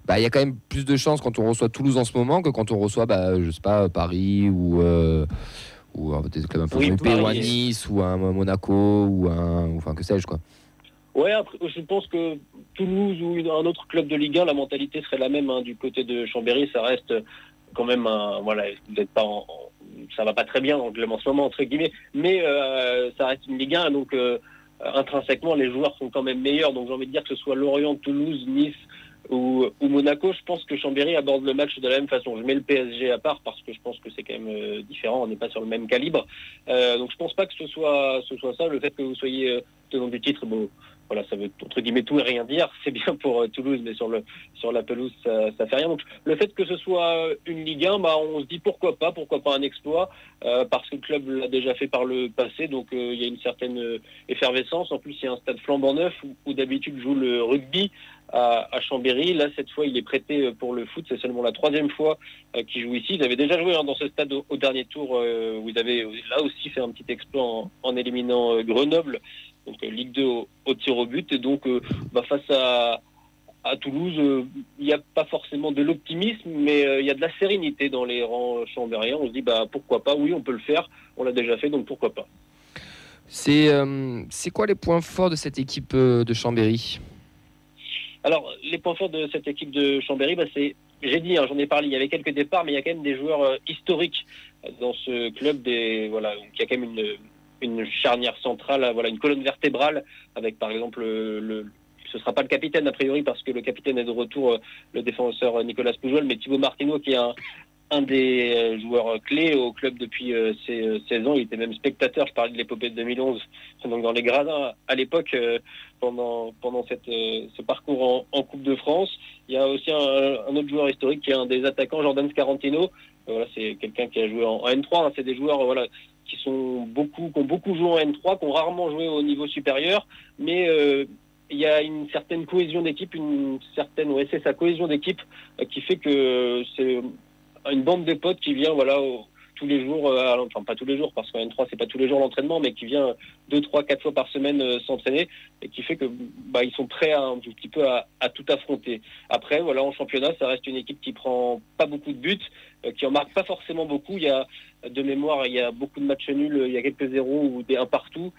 il y a quand même plus de chances quand on reçoit Toulouse en ce moment que quand on reçoit, je sais pas, Paris ou des clubs un peu moins épais, ou un Nice ou un Monaco ou enfin que sais-je quoi. Ouais, après, je pense que Toulouse ou un autre club de Ligue 1, la mentalité serait la même du côté de Chambéry. Ça reste quand même peut-être pas ça va pas très bien en ce moment entre guillemets, mais ça reste une Ligue 1, donc intrinsèquement les joueurs sont quand même meilleurs. Donc j'ai envie de dire que ce soit Lorient, Toulouse, Nice ou Monaco, je pense que Chambéry aborde le match de la même façon. Je mets le PSG à part parce que je pense que c'est quand même différent, on n'est pas sur le même calibre. Donc je pense pas que ce soit ça. Le fait que vous soyez tenant du titre, ça veut entre guillemets tout et rien dire. C'est bien pour Toulouse, mais sur la pelouse, ça fait rien. Donc le fait que ce soit une Ligue 1, on se dit pourquoi pas un exploit, parce que le club l'a déjà fait par le passé. Donc il y a une certaine effervescence. En plus, il y a un stade flambant neuf où d'habitude joue le rugby à Chambéry. Là, cette fois, il est prêté pour le foot. C'est seulement la 3e fois qu'il joue ici. Ils avaient déjà joué dans ce stade au dernier tour, où ils avaient là aussi fait un petit exploit en éliminant Grenoble. Donc Ligue 2 au tir au but. Et donc face à Toulouse, il n'y a pas forcément de l'optimisme, mais il y a de la sérénité dans les rangs chambériens. On se dit pourquoi pas, oui on peut le faire, on l'a déjà fait, donc pourquoi pas. C'est quoi les points forts de cette équipe de Chambéry? Alors les points forts de cette équipe de Chambéry, c'est, j'ai dit, j'en ai parlé, il y avait quelques départs, mais il y a quand même des joueurs historiques dans ce club. Il y a quand même une charnière centrale, une colonne vertébrale, avec par exemple ce ne sera pas le capitaine a priori, parce que le capitaine est de retour, le défenseur Nicolas Pujol, mais Thibaut Martineau, qui est un des joueurs clés au club depuis ses 16 ans. Il était même spectateur, je parlais de l'épopée de 2011, donc dans les gradins à l'époque, pendant ce parcours en Coupe de France. Il y a aussi un autre joueur historique qui est un des attaquants, Jordan Scarantino. C'est quelqu'un qui a joué en N3, c'est des joueurs qui ont beaucoup joué en N3, qui ont rarement joué au niveau supérieur, mais il y a une certaine cohésion d'équipe, c'est sa cohésion d'équipe qui fait que c'est une bande de potes qui vient tous les jours, enfin pas tous les jours parce qu'en N3 c'est pas tous les jours l'entraînement, mais qui vient 2, 3, 4 fois par semaine s'entraîner, et qui fait que ils sont prêts un petit peu à tout affronter. Après en championnat, ça reste une équipe qui prend pas beaucoup de buts, qui en marque pas forcément beaucoup. Il y a de mémoire, il y a beaucoup de matchs nuls, il y a quelques zéros ou des 1 partout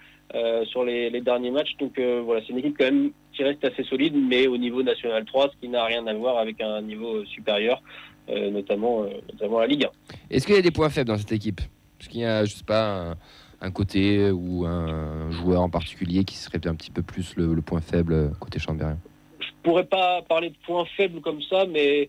sur les derniers matchs. Donc c'est une équipe quand même qui reste assez solide, mais au niveau national 3, ce qui n'a rien à voir avec un niveau supérieur, notamment la Ligue 1. Est-ce qu'il y a des points faibles dans cette équipe? Est-ce qu'il y a, je sais pas, un côté ou un joueur en particulier qui serait un petit peu plus le point faible côté chambérien? Je pourrais pas parler de points faibles comme ça, mais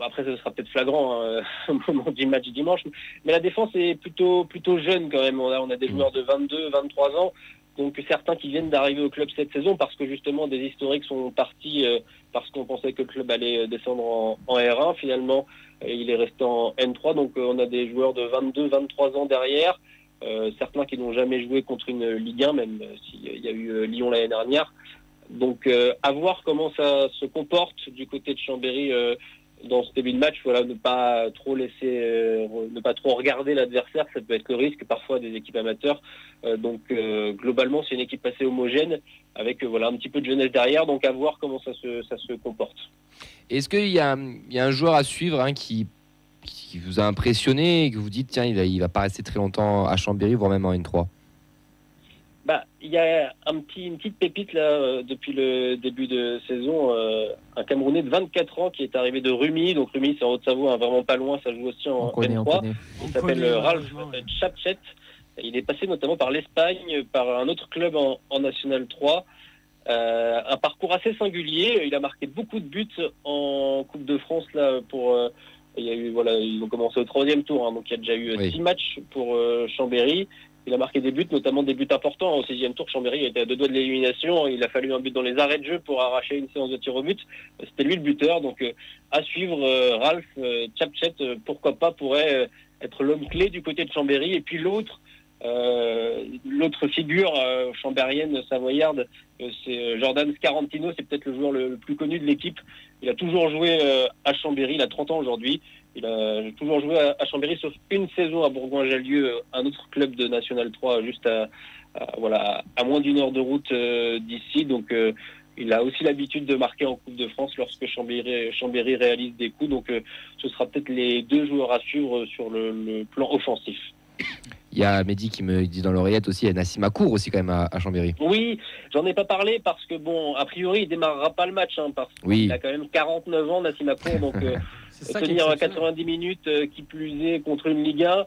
après ça sera peut-être flagrant au moment du match dimanche. Mais la défense est plutôt jeune quand même. On a des joueurs de 22, 23 ans. Donc certains qui viennent d'arriver au club cette saison parce que justement des historiques sont partis parce qu'on pensait que le club allait descendre en R1. Finalement, il est resté en N3. Donc on a des joueurs de 22, 23 ans derrière. Certains qui n'ont jamais joué contre une Ligue 1, même s'il y a eu Lyon l'année dernière. Donc à voir comment ça se comporte du côté de Chambéry dans ce début de match. Voilà, ne pas trop regarder l'adversaire, ça peut être le risque parfois des équipes amateurs. Donc globalement, c'est une équipe assez homogène avec voilà un petit peu de jeunesse derrière. Donc à voir comment ça se comporte. Est-ce qu'il y a un joueur à suivre qui vous a impressionné et que vous dites tiens il va pas rester très longtemps à Chambéry voire même en N3? Il y a une petite pépite là depuis le début de saison, un Camerounais de 24 ans qui est arrivé de Rumi. Donc Rumi c'est en Haute-Savoie, vraiment pas loin, ça joue aussi en N3. Il s'appelle Ralph Chapchet. Il est passé notamment par l'Espagne, par un autre club en National 3. Un parcours assez singulier. Il a marqué beaucoup de buts en Coupe de France là ils ont commencé au 3e tour, donc il y a déjà eu 6 matchs pour Chambéry. Il a marqué des buts, notamment des buts importants. Au 6e tour, Chambéry était à 2 doigts de l'élimination. Il a fallu un but dans les arrêts de jeu pour arracher une séance de tir au but. C'était lui le buteur. Donc à suivre, Ralph Chapchet, pourquoi pas, pourrait être l'homme clé du côté de Chambéry. Et puis l'autre figure chambérienne savoyarde, c'est Jordan Scarantino. C'est peut-être le joueur le plus connu de l'équipe. Il a toujours joué à Chambéry. Il a 30 ans aujourd'hui. Il a toujours joué à Chambéry, sauf une saison à Bourgoin-Jallieu, un autre club de National 3, juste à moins d'une heure de route d'ici. Donc, il a aussi l'habitude de marquer en Coupe de France lorsque Chambéry réalise des coups. Donc, ce sera peut-être les 2 joueurs à suivre sur le plan offensif. Il y a Mehdi qui me dit dans l'oreillette aussi, il y a Nassim Akour aussi quand même à Chambéry. Oui, j'en ai pas parlé parce que a priori, il démarrera pas le match, parce qu'il a quand même 49 ans, Nassim Akour, donc tenir 90 minutes, qui plus est contre une Ligue 1,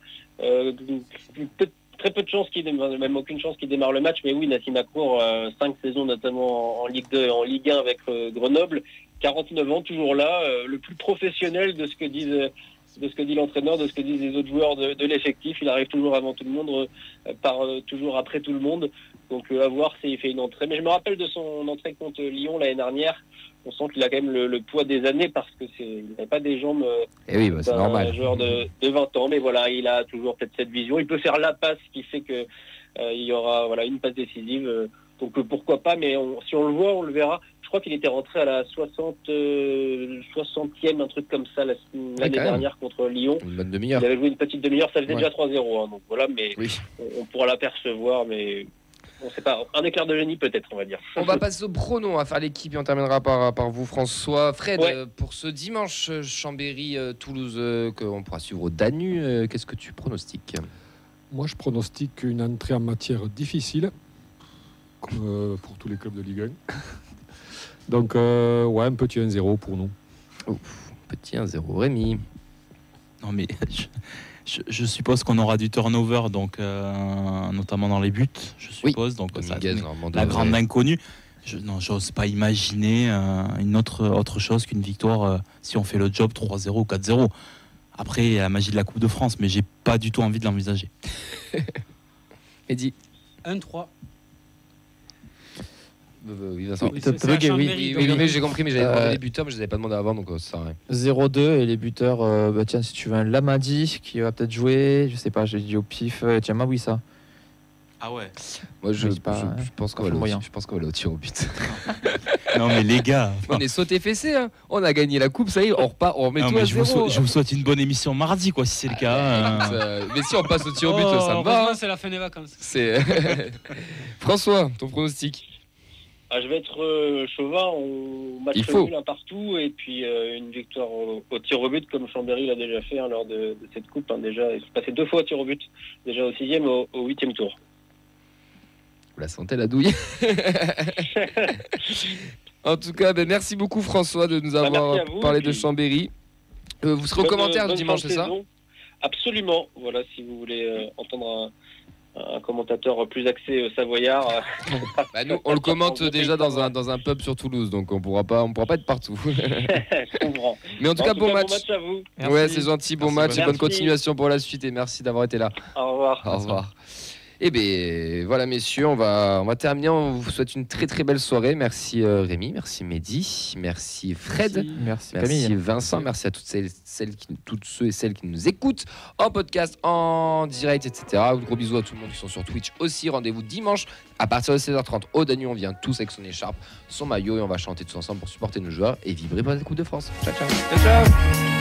très peu de chances qu'il démarre, même aucune chance qu'il démarre le match, mais oui, Nassim Akour, 5 saisons notamment en Ligue 2 et en Ligue 1 avec Grenoble, 49 ans, toujours là, le plus professionnel de ce que dit l'entraîneur, de ce que disent les autres joueurs de l'effectif. Il arrive toujours avant tout le monde, part toujours après tout le monde. Donc à voir s'il fait une entrée. Mais je me rappelle de son entrée contre Lyon l'année dernière. On sent qu'il a quand même le poids des années parce que il n'a pas des jambes c'est normal. Un joueur de 20 ans. Mais voilà, il a toujours peut-être cette vision. Il peut faire la passe qui fait que il y aura une passe décisive. Donc pourquoi pas, mais si on le voit, on le verra. Je crois qu'il était rentré à la 60e, un truc comme ça, l'année dernière contre Lyon. Une bonne demi-heure. Il avait joué une petite demi-heure, ça faisait déjà 3-0. Donc voilà, mais on pourra l'apercevoir, mais on ne sait pas. Un éclair de génie peut-être, on va dire. On va passer au pronom, on va faire l'équipe et on terminera par vous, François. Fred, pour ce dimanche, Chambéry-Toulouse, qu'on pourra suivre au Danu, qu'est-ce que tu pronostiques? Moi, je pronostique une entrée en matière difficile, comme pour tous les clubs de Ligue 1. Donc, un petit 1-0 pour nous. Petit 1-0. Rémi? Non, mais je suppose qu'on aura du turnover, donc, notamment dans les buts, je suppose. Donc, ça, la grande inconnue. J'ose pas imaginer une autre chose qu'une victoire si on fait le job 3-0 ou 4-0. Après, il y a la magie de la Coupe de France, mais j'ai pas du tout envie de l'envisager. Mehdi? 1-3. Oui, Vincent. Oui, j'ai compris, mais j'avais demandé les buteurs, mais je ne les avais pas demandé avant, donc ça sert à rien. 0-2 et les buteurs, tiens, si tu veux un Lamadi qui va peut-être jouer, je sais pas, j'ai dit au pif, tiens, Mawissa. Ah ouais. Moi, je pense qu'on va aller au tir au but. Non, mais les gars. On est sauté fessé, hein. On a gagné la coupe, ça y est, on repart, on remet tout à zéro. Je vous souhaite une bonne émission mardi, quoi, si c'est le cas. Mais si on passe au tir au but, ça me va. C'est la fin des vacances. François, ton pronostic? Je vais être chauvin, on match nul un partout et puis une victoire au tir au but comme Chambéry l'a déjà fait lors de cette coupe. Déjà, ils sont passés 2 fois au tir au but, déjà au 6e et au 8e tour. Vous la sentez la douille? En tout cas, merci beaucoup François de nous avoir parlé de Chambéry. Vous serez au commentaire le dimanche, c'est ça? Absolument. Voilà, si vous voulez entendre un commentateur plus axé savoyard. Nous, on le commente déjà dans un pub sur Toulouse, donc on pourra pas être partout. Je comprends. Mais en tout cas, bon match. Bon match à vous. Ouais, c'est gentil, bon match et bonne continuation pour la suite et merci d'avoir été là. Au revoir. Au revoir. Et bien voilà messieurs, on va terminer. On vous souhaite une très très belle soirée. Merci Rémi, merci Mehdi, merci Fred, Merci merci Camille. Vincent, merci à toutes ceux et celles qui nous écoutent en podcast, en direct, etc. Gros bisous à tout le monde qui sont sur Twitch aussi. Rendez-vous dimanche à partir de 16h30 au Danube. On vient tous avec son écharpe, son maillot et on va chanter tous ensemble pour supporter nos joueurs et vibrer pour la Coupe de France. Ciao ciao. Ciao, ciao.